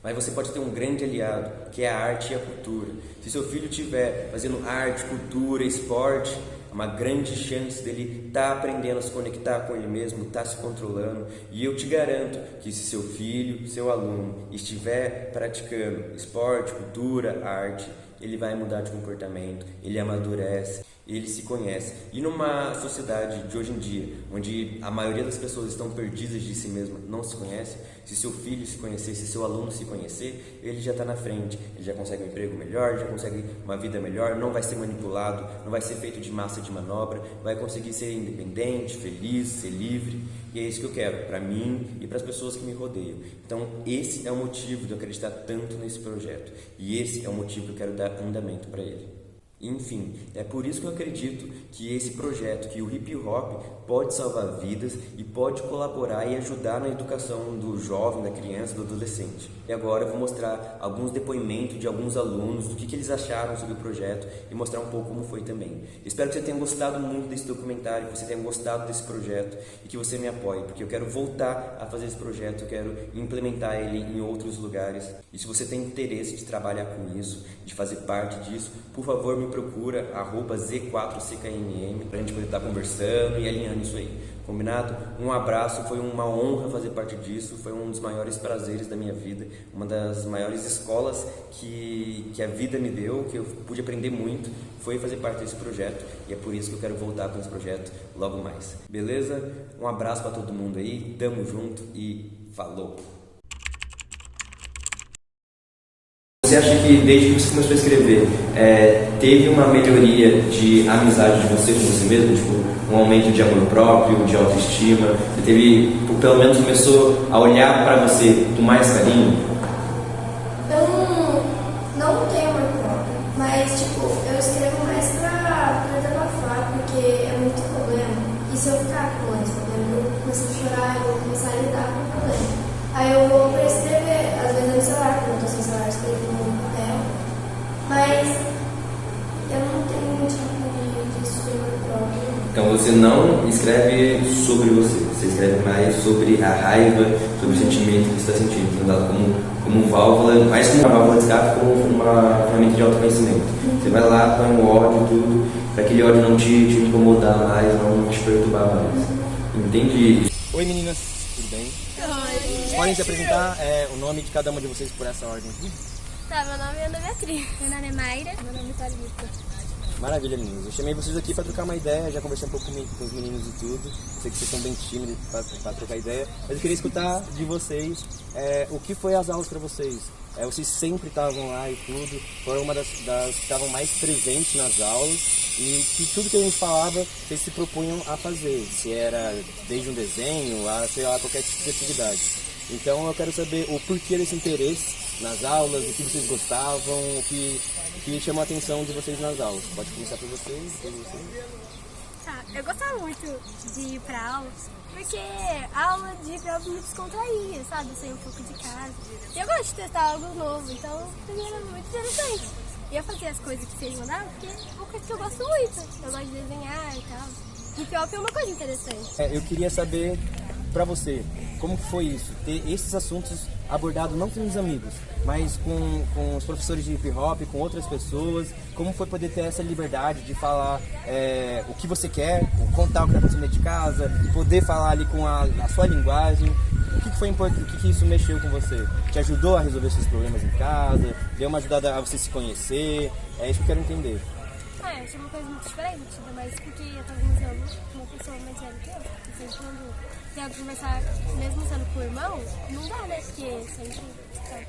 [SPEAKER 1] Mas você pode ter um grande aliado, que é a arte e a cultura. Se seu filho estiver fazendo arte, cultura, esporte, é uma grande chance dele estar aprendendo a se conectar com ele mesmo, estar se controlando. E eu te garanto que se seu filho, seu aluno, estiver praticando esporte, cultura, arte, ele vai mudar de comportamento, ele amadurece, ele se conhece. E numa sociedade de hoje em dia, onde a maioria das pessoas estão perdidas de si mesma, não se conhece, se seu filho se conhecer, se seu aluno se conhecer, ele já está na frente, ele já consegue um emprego melhor, já consegue uma vida melhor, não vai ser manipulado, não vai ser feito de massa de manobra, vai conseguir ser independente, feliz, ser livre. E é isso que eu quero, para mim e para as pessoas que me rodeiam. Então esse é o motivo de eu acreditar tanto nesse projeto, e esse é o motivo que eu quero dar andamento para ele. Enfim, é por isso que eu acredito que esse projeto, que o hip hop pode salvar vidas e pode colaborar e ajudar na educação do jovem, da criança, do adolescente. E agora eu vou mostrar alguns depoimentos de alguns alunos, do que eles acharam sobre o projeto e mostrar um pouco como foi também. Espero que você tenha gostado muito desse documentário, que você tenha gostado desse projeto e que você me apoie, porque eu quero voltar a fazer esse projeto, eu quero implementar ele em outros lugares. E se você tem interesse de trabalhar com isso, de fazer parte disso, por favor, me procura, @Z4CKNM, pra gente poder estar conversando e alinhando isso aí. Combinado? Um abraço, foi uma honra fazer parte disso, foi um dos maiores prazeres da minha vida, uma das maiores escolas que a vida me deu, que eu pude aprender muito, foi fazer parte desse projeto, e é por isso que eu quero voltar com esse projeto logo mais. Beleza? Um abraço para todo mundo aí, tamo junto e falou! Você acha que desde que você começou a escrever, teve uma melhoria de amizade de você com você mesmo? Tipo, um aumento de amor próprio, de autoestima? Você teve, pelo menos começou a olhar para você com mais carinho?
[SPEAKER 3] Eu não tenho amor próprio, mas tipo, eu escrevo mais pra desabafar, porque é muito problema. E se eu ficar com esse problema, eu começo a chorar, eu vou começar a lidar com o problema. Aí eu vou pra escrever, às vezes no celular, quando eu tô sem celular, eu escrevo no papel. Mas eu não tenho muito disso de amor próprio.
[SPEAKER 1] Então você não escreve sobre você, você escreve mais sobre a raiva, sobre o sentimento que você está sentindo, então, como válvula, mais como uma válvula de escape, como uma ferramenta de autoconhecimento. Você vai lá, põe o ódio e tudo, para aquele ódio não te incomodar mais, não te perturbar mais. Entendi.
[SPEAKER 4] Oi meninas, tudo bem? Oi. Podem se apresentar o nome de cada uma de vocês por essa ordem aqui?
[SPEAKER 5] Tá, meu nome é Ana Beatriz. Meu nome é Mayra. Meu nome é Thalita.
[SPEAKER 4] Maravilha, meninos. Eu chamei vocês aqui para trocar uma ideia, já conversei um pouco com os meninos e tudo. Sei que vocês são bem tímidos para trocar ideia, mas eu queria escutar de vocês o que foi as aulas para vocês. vocês sempre estavam lá e tudo, foram uma das que estavam mais presentes nas aulas e que tudo que a gente falava, vocês se propunham a fazer, se era desde um desenho, a sei lá, qualquer tipo de atividade. Então eu quero saber o porquê desse interesse nas aulas, o que vocês gostavam, o que chamou a atenção de vocês nas aulas. Pode começar por vocês, depois vocês.
[SPEAKER 5] Tá, eu gostava muito de ir pra aula, porque a aula de hip-hop me descontraía, sabe? Sair um pouco de casa. E eu gosto de testar algo novo, então pra mim era muito interessante. E eu fazia as coisas que vocês mandavam, porque é uma coisa que eu gosto muito. Eu gosto de desenhar e tal. Hip-hop é uma coisa interessante.
[SPEAKER 4] Eu queria saber pra você, como que foi isso? Ter esses assuntos abordados não com os amigos, mas com os professores de hip hop, com outras pessoas. Como foi poder ter essa liberdade de falar o que você quer, contar o que está acontecendo dentro de casa, poder falar ali com a sua linguagem. O que foi importante? O que isso mexeu com você? Te ajudou a resolver seus problemas em casa? Deu uma ajudada a você se conhecer? É isso que eu quero entender.
[SPEAKER 5] Eu achei uma coisa muito diferente, ainda mais porque eu tava usando uma pessoa mais velha que eu. Então, quando tem que conversar, mesmo sendo com o irmão, não dá, né? Porque sempre,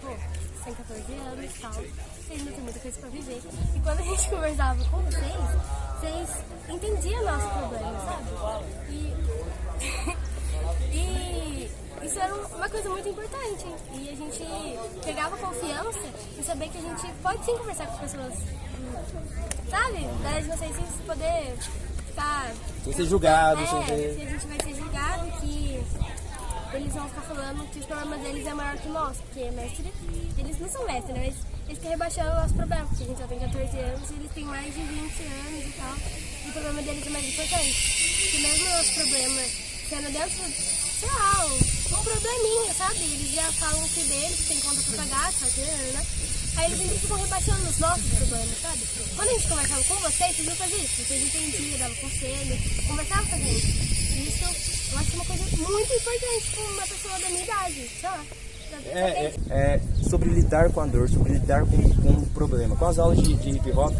[SPEAKER 5] pô, você tem 14 anos e tal, vocês ainda tem muita coisa pra viver. E quando a gente conversava com vocês entendiam nosso problema, sabe? E isso era uma coisa muito importante. E a gente pegava confiança em saber que a gente pode sim conversar com as pessoas, sabe? Daí vocês sem poder ficar...
[SPEAKER 4] Sem ser julgado, sem
[SPEAKER 5] que
[SPEAKER 4] ser...
[SPEAKER 5] a gente vai ser julgado, que eles vão ficar falando que os problemas deles é maior que o nosso. Porque mestre, eles não são mestres, né? Mas eles ficam rebaixando o nosso problema, porque a gente só tem 14 anos e eles têm mais de 20 anos e tal. E o problema deles é mais importante. Porque mesmo o nosso problema sendo dentro, sei lá, um probleminha, sabe? Eles já falam que deles, tem conta pra pagar, sabe? Né? Aí eles sempre ficam rebaixando os nossos problemas, sabe? Quando a gente conversava com vocês não faziam isso. Vocês entendiam, davam conselho, conversavam com a gente. E isso eu acho uma coisa muito importante para uma pessoa da minha idade, sei lá.
[SPEAKER 4] Sobre lidar com a dor, sobre lidar com o problema. Com as aulas de hip hop,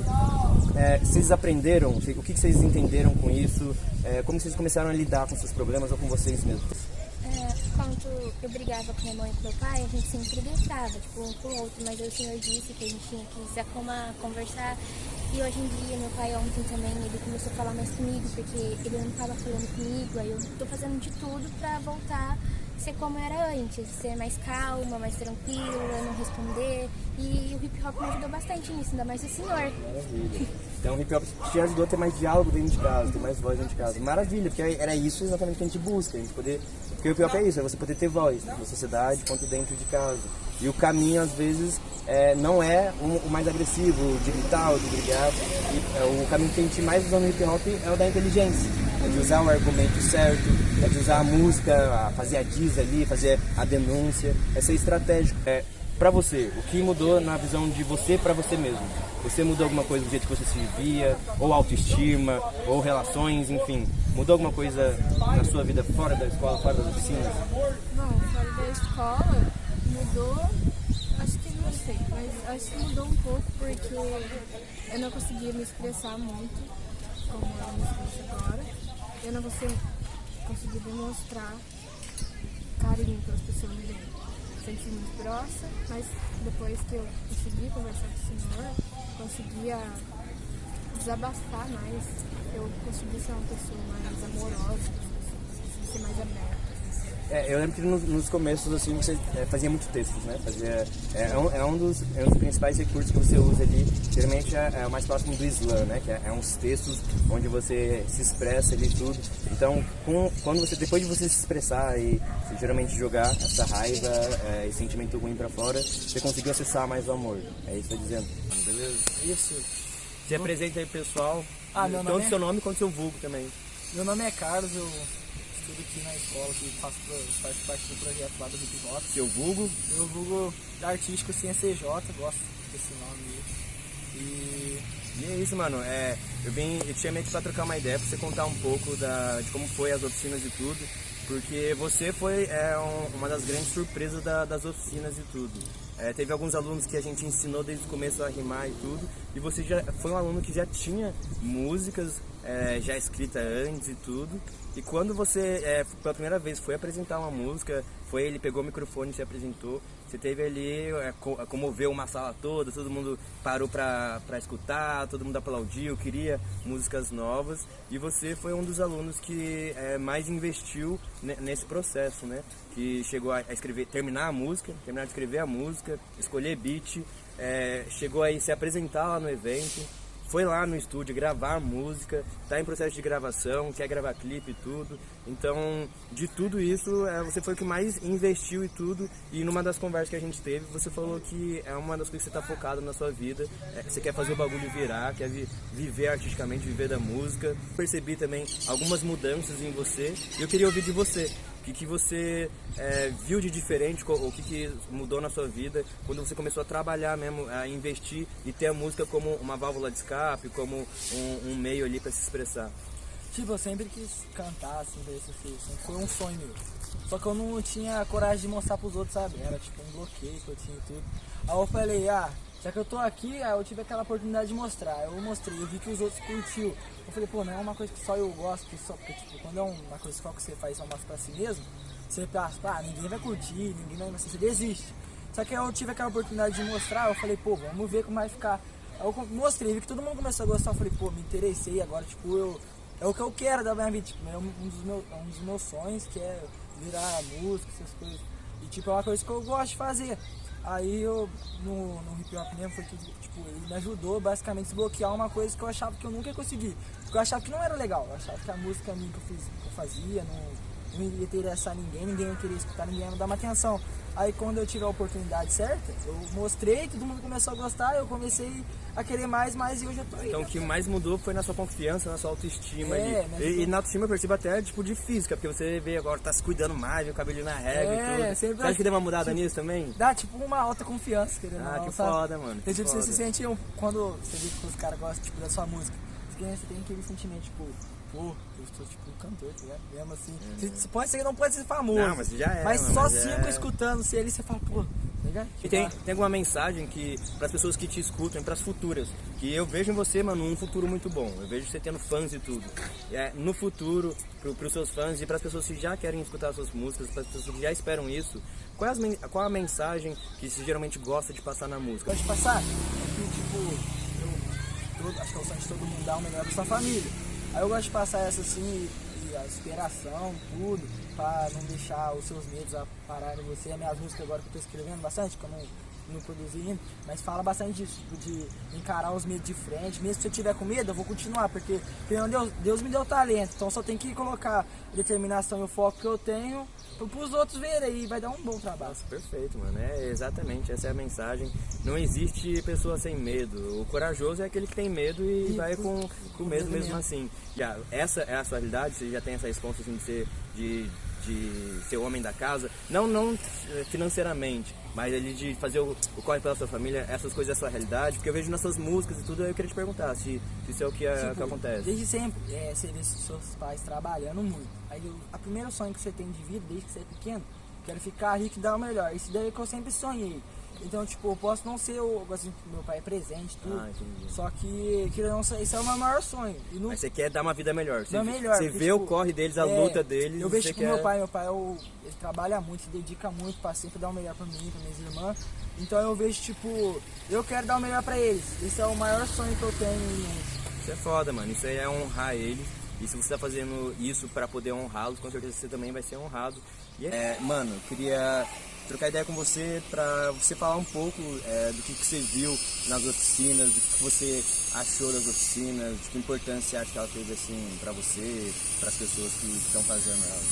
[SPEAKER 4] vocês aprenderam, o que vocês entenderam com isso? Como vocês começaram a lidar com seus problemas ou com vocês mesmos?
[SPEAKER 6] Quando eu brigava com minha mãe e com meu pai, a gente sempre gritava, tipo, um com o outro, mas aí o senhor disse que a gente tinha que se acalmar, conversar. E hoje em dia, meu pai ontem também, ele começou a falar mais comigo, porque ele não estava falando comigo, aí eu tô fazendo de tudo pra voltar a ser como era antes, ser mais calma, mais tranquila, não responder. E o hip hop me ajudou bastante nisso, ainda mais o senhor.
[SPEAKER 4] Maravilha. Então o hip hop te ajudou a ter mais diálogo dentro de casa, ter mais voz dentro de casa. Maravilha, porque era isso exatamente que a gente busca, a gente poder... Porque o hip hop é isso, é você poder ter voz na sociedade quanto dentro de casa. E o caminho, às vezes, não é o mais agressivo, de gritar ou de brigar. O caminho que a gente mais usa no hip hop é o da inteligência. É de usar o argumento certo, é de usar a música, fazer a diz ali, fazer a denúncia, é ser estratégico. Pra você, o que mudou na visão de você pra você mesmo? Você mudou alguma coisa do jeito que você se via, ou autoestima, ou relações, enfim. Mudou alguma coisa na sua vida fora da escola, fora das oficinas?
[SPEAKER 7] Bom, fora da escola mudou, acho que não sei, mas acho que mudou um pouco porque eu não conseguia me expressar muito como eu me expresso agora. Eu não conseguia demonstrar carinho pelas pessoas dentro. Sempre fui muito grossa, mas depois que eu consegui conversar com o senhor, conseguia desabafar mais, eu consegui ser uma pessoa mais amorosa, ser mais aberta.
[SPEAKER 4] Eu lembro que nos começos assim você fazia muito textos, né? Um dos principais recursos que você usa ali, geralmente é o mais próximo do slam, né? Que é uns textos onde você se expressa ali tudo. Então, depois de você se expressar e geralmente jogar essa raiva, esse sentimento ruim pra fora, você conseguiu acessar mais o amor. É isso que eu tô dizendo. Beleza?
[SPEAKER 8] Isso.
[SPEAKER 4] Se apresenta aí, pessoal.
[SPEAKER 8] Meu
[SPEAKER 4] Tanto
[SPEAKER 8] nome
[SPEAKER 4] seu nome quanto seu vulgo também.
[SPEAKER 8] Meu nome é Carlos, eu estudo aqui na escola, que faço parte do projeto lá do hip hop.
[SPEAKER 4] Seu vulgo?
[SPEAKER 8] Meu vulgo artístico CNCJ, gosto desse nome aí.
[SPEAKER 4] E é isso, mano. Eu te chamei aqui pra trocar uma ideia, pra você contar um pouco de como foi as oficinas e tudo. Porque você foi uma das grandes surpresas das oficinas e tudo. Teve alguns alunos que a gente ensinou desde o começo a rimar e tudo. E você já foi um aluno que já tinha músicas já escrita antes e tudo. E quando você, pela primeira vez, foi apresentar uma música, ele pegou o microfone e se apresentou, você teve ali, comoveu uma sala toda, todo mundo parou pra escutar, todo mundo aplaudiu, queria músicas novas, e você foi um dos alunos que mais investiu nesse processo, né? Que chegou a escrever, terminar de escrever a música, escolher beat, chegou a se apresentar lá no evento, foi lá no estúdio gravar a música, tá em processo de gravação, quer gravar clipe e tudo. Então, de tudo isso, você foi o que mais investiu e tudo. E numa das conversas que a gente teve, você falou que é uma das coisas que você tá focado na sua vida. Você quer fazer o bagulho virar, quer viver artisticamente, viver da música. Percebi também algumas mudanças em você e eu queria ouvir de você. O que você viu de diferente, o que mudou na sua vida quando você começou a trabalhar mesmo, a investir e ter a música como uma válvula de escape, como um meio ali para se expressar?
[SPEAKER 8] Tipo, eu sempre quis cantar, assim, sempre foi um sonho meu. Só que eu não tinha coragem de mostrar pros outros, sabe? Era tipo um bloqueio que eu tinha e tudo. Aí eu falei, já que eu tô aqui, eu tive aquela oportunidade de mostrar. Eu mostrei, eu vi que os outros curtiu. Eu falei, pô, não é uma coisa que só eu gosto, porque tipo, quando é uma coisa só que você faz só mostra pra si mesmo, você pensa, ninguém vai curtir, ninguém vai, você desiste. Só que eu tive aquela oportunidade de mostrar, eu falei, pô, vamos ver como vai ficar. Aí eu mostrei, vi que todo mundo começou a gostar, eu falei, pô, me interessei agora, tipo, é o que eu quero da minha vida, tipo, é um dos meus sonhos, que é virar música, essas coisas. E tipo, é uma coisa que eu gosto de fazer. Aí eu, no hip hop mesmo, foi que tipo, ele me ajudou basicamente a desbloquear uma coisa que eu achava que eu nunca ia conseguir. Porque eu achava que não era legal, eu achava que a música minha que eu fazia não ia interessar ninguém não queria escutar, ninguém ia me dar uma atenção. Aí quando eu tive a oportunidade certa, eu mostrei, todo mundo começou a gostar, eu comecei a querer mais e hoje eu tô aí.
[SPEAKER 4] Então o que mais mudou foi na sua confiança, na sua autoestima ali. E na autoestima eu percebo até tipo de física, porque você vê agora, tá se cuidando mais, o cabelinho na régua e tudo. Você acha que deu uma mudada nisso também?
[SPEAKER 8] Dá tipo uma alta confiança, querendo ou não,
[SPEAKER 4] que
[SPEAKER 8] sabe?
[SPEAKER 4] foda, mano.
[SPEAKER 8] Tipo, você se sente, quando você vê que os caras gostam tipo, da sua música, você tem aquele sentimento, tipo, pô, eu sou tipo um cantor, tá ligado? Mesmo assim. Você pode ser que não pode ser famoso.
[SPEAKER 4] Não, mas já é.
[SPEAKER 8] Mas só 5 escutando se ali, você fala, pô, tá ligado?
[SPEAKER 4] E tem alguma mensagem que, pras pessoas que te escutam, pras futuras, que eu vejo em você, mano, um futuro muito bom. Eu vejo você tendo fãs e tudo. No futuro, pros seus fãs e pras pessoas que já querem escutar suas músicas, pras pessoas que já esperam isso, qual a mensagem que você geralmente gosta de passar na música?
[SPEAKER 8] Gosto de passar? Que, tipo, acho que é o sonho de todo mundo dar o melhor pra sua família. Aí eu gosto de passar essa assim, e a inspiração, tudo, pra não deixar os seus medos pararem em você. As minhas músicas agora que eu tô escrevendo bastante, que eu não produzi ainda, mas fala bastante disso, tipo, de encarar os medos de frente. Mesmo se eu tiver com medo, eu vou continuar, porque Deus me deu talento, então só tem que colocar a determinação e o foco que eu tenho pros outros verem e vai dar um bom trabalho.
[SPEAKER 4] Nossa, perfeito, mano. Exatamente, essa é a mensagem. Não existe pessoa sem medo. O corajoso é aquele que tem medo e vai com medo mesmo assim. Essa é a sua realidade? Você já tem essa resposta assim, de ser o homem da casa? Não financeiramente, mas ele de fazer o corre pela sua família, essas coisas é a sua realidade? Porque eu vejo nas suas músicas e tudo, eu queria te perguntar se isso é o que acontece.
[SPEAKER 8] Desde sempre, você vê seus pais trabalhando muito. Aí a primeira sonho que você tem de vida, desde que você é pequeno, quero ficar rico e dar o melhor. Isso daí é que eu sempre sonhei. Então, tipo, eu posso não ser assim, meu pai é presente, tudo. Só que esse é o meu maior sonho.
[SPEAKER 4] Mas você quer dar uma vida melhor.
[SPEAKER 8] Você
[SPEAKER 4] vê tipo, o corre deles, a luta deles.
[SPEAKER 8] Eu vejo que meu pai ele trabalha muito, se dedica muito pra sempre dar o melhor pra mim, pra minhas irmãs. Então eu vejo, tipo, eu quero dar o melhor pra eles. Esse é o maior sonho que eu tenho.
[SPEAKER 4] Isso é foda, mano. Isso aí é honrar eles. E se você tá fazendo isso pra poder honrá-los, com certeza você também vai ser honrado. Mano, eu queria trocar ideia com você pra você falar um pouco do que você viu nas oficinas, do que você achou das oficinas, de que importância você acha que ela teve assim pra você, pras pessoas que estão fazendo ela.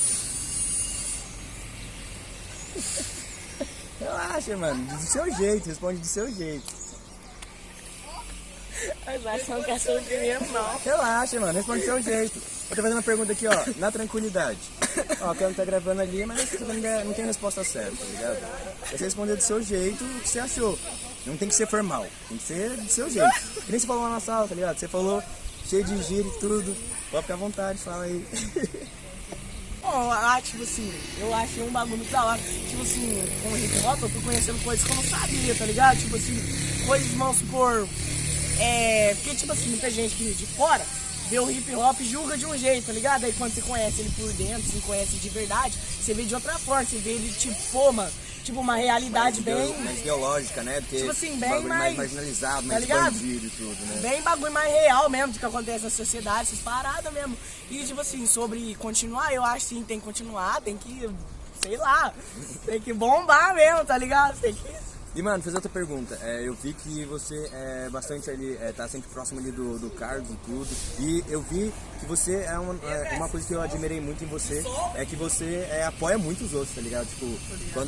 [SPEAKER 4] Relaxa, mano, do seu jeito, responde do seu jeito.
[SPEAKER 2] Mas acho que não quer ser o primeiro, não.
[SPEAKER 4] Relaxa, mano, responde do seu jeito. Eu tô fazendo uma pergunta aqui, ó, na tranquilidade. Ó, o Kevin tá gravando ali, mas não tem resposta certa, tá ligado? Você responder do seu jeito o que você achou. Não tem que ser formal, tem que ser do seu jeito. Que nem você falou lá na sala, tá ligado? Você falou cheio de giro e tudo. Pode ficar à vontade, fala aí.
[SPEAKER 9] Bom, tipo assim, eu achei um bagulho muito da hora. Tipo assim, com o hip hop eu fui conhecendo coisas que eu não sabia, tá ligado? Tipo assim, coisas, vamos supor, porque tipo assim, muita gente de fora vê o hip hop e julga de um jeito, tá ligado? Aí quando você conhece ele por dentro, você conhece de verdade, você vê de outra forma, você vê ele tipo, pô, mano, tipo uma realidade
[SPEAKER 4] mais ideológica, né? Porque
[SPEAKER 9] tipo assim, bem
[SPEAKER 4] mais marginalizado, mais
[SPEAKER 9] tá ligado?
[SPEAKER 4] bandido e tudo, né?
[SPEAKER 9] Bem bagulho mais real mesmo do que acontece na sociedade, essas paradas mesmo. E tipo assim, sobre continuar, eu acho sim, tem que continuar, tem que, sei lá, tem que bombar mesmo, tá ligado? Tem que...
[SPEAKER 4] E, mano, fazer outra pergunta. Eu vi que você é bastante ali, tá sempre próximo ali do Carlos e tudo. E eu vi que você uma coisa que eu admirei muito em você é que você apoia muito os outros, tá ligado? Tipo,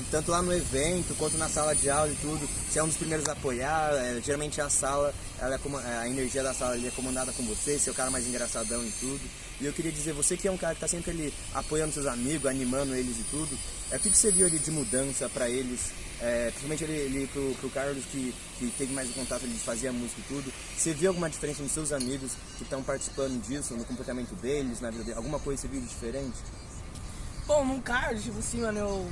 [SPEAKER 4] tanto lá no evento quanto na sala de aula e tudo, você é um dos primeiros a apoiar. Geralmente a sala, a energia da sala ali é comandada com você, você é o cara mais engraçadão e tudo. E eu queria dizer, você que é um cara que tá sempre ali apoiando seus amigos, animando eles e tudo, o que você viu ali de mudança pra eles? Principalmente ali pro Carlos, que teve mais um contato ali de fazer a música e tudo. Você viu alguma diferença nos seus amigos que estão participando disso, no comportamento deles, na vida deles? Alguma coisa você viu de diferente?
[SPEAKER 9] Bom, no Carlos, tipo assim, mano,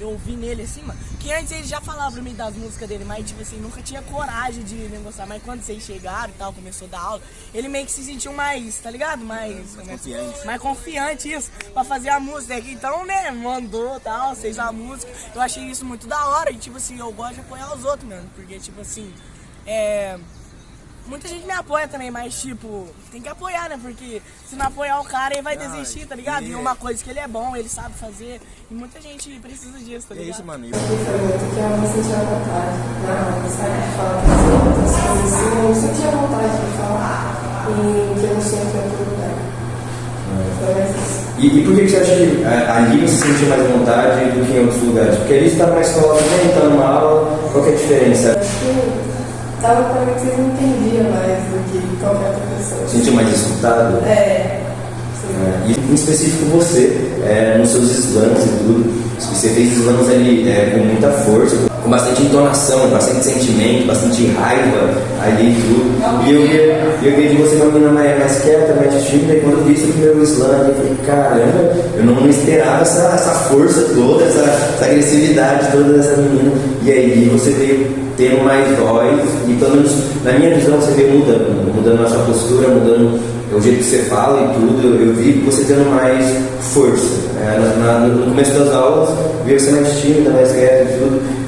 [SPEAKER 9] eu vi nele assim, mano, que antes ele já falava pra mim das músicas dele, mas tipo assim, nunca tinha coragem de negociar. Mas quando vocês chegaram e tal, começou a dar aula, ele meio que se sentiu mais, tá ligado? Mais confiante. Mais confiante, isso, pra fazer a música. Então, né, mandou e tal, fez a música. Eu achei isso muito da hora e tipo assim, eu gosto de apoiar os outros mesmo, porque tipo assim, muita gente me apoia também, mas tipo, tem que apoiar, né? Porque se não apoiar o cara, ele vai desistir, tá ligado? E uma coisa que ele é bom, ele sabe fazer. E muita gente precisa disso, tá ligado?
[SPEAKER 4] É isso, mano.
[SPEAKER 10] Foi muito que eu me sentia à vontade na aula, sabe? De falar com outras coisas assim. Eu sentia vontade de falar e que eu sempre em outro lugar. Foi mais isso.
[SPEAKER 1] E por que você acha que ali você sentiu mais vontade do que em outros lugares? Porque ali você está numa escola também, está numa aula, qual que é a diferença?
[SPEAKER 10] Acho que tava para mim que vocês não entendiam mais do que qualquer outra pessoa.
[SPEAKER 1] Sentiu mais escutado? E em específico você, nos seus slams e tudo, você fez slams ali com muita força, com bastante entonação, bastante sentimento, bastante raiva ali e tudo. E eu vi de você uma menina mais quieta, mais tímida, e quando eu vi esse primeiro slam, eu falei, caramba, eu não esperava essa força toda, essa agressividade toda dessa menina. E aí você veio tendo mais voz, e pelo menos na minha visão você veio mudando a sua postura, mudando o jeito que você fala e tudo. Eu vi você tendo mais força. No começo das aulas, vi você mais tímida, mais quieta e tudo.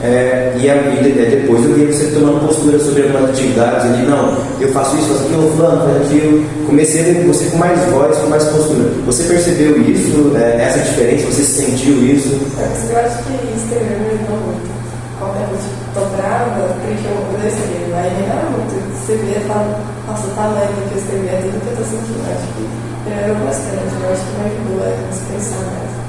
[SPEAKER 1] Depois eu vi você tomando postura sobre algumas atividades ali. Não, eu faço isso, faço aquilo, fulano, faz aquilo. Comecei a ver você com mais voz, com mais postura. Você percebeu isso, essa diferença? Você sentiu isso?
[SPEAKER 10] Eu acho que escrever me ajudou muito. Qualquer coisa, tô brava, porque eu escrevo. Aí me dá muito. Você vê e fala, nossa, tá leve que eu escrevi, é tudo que eu tô sentindo. Acho que melhorou bastante. Eu acho que me ajudou a expressar mais.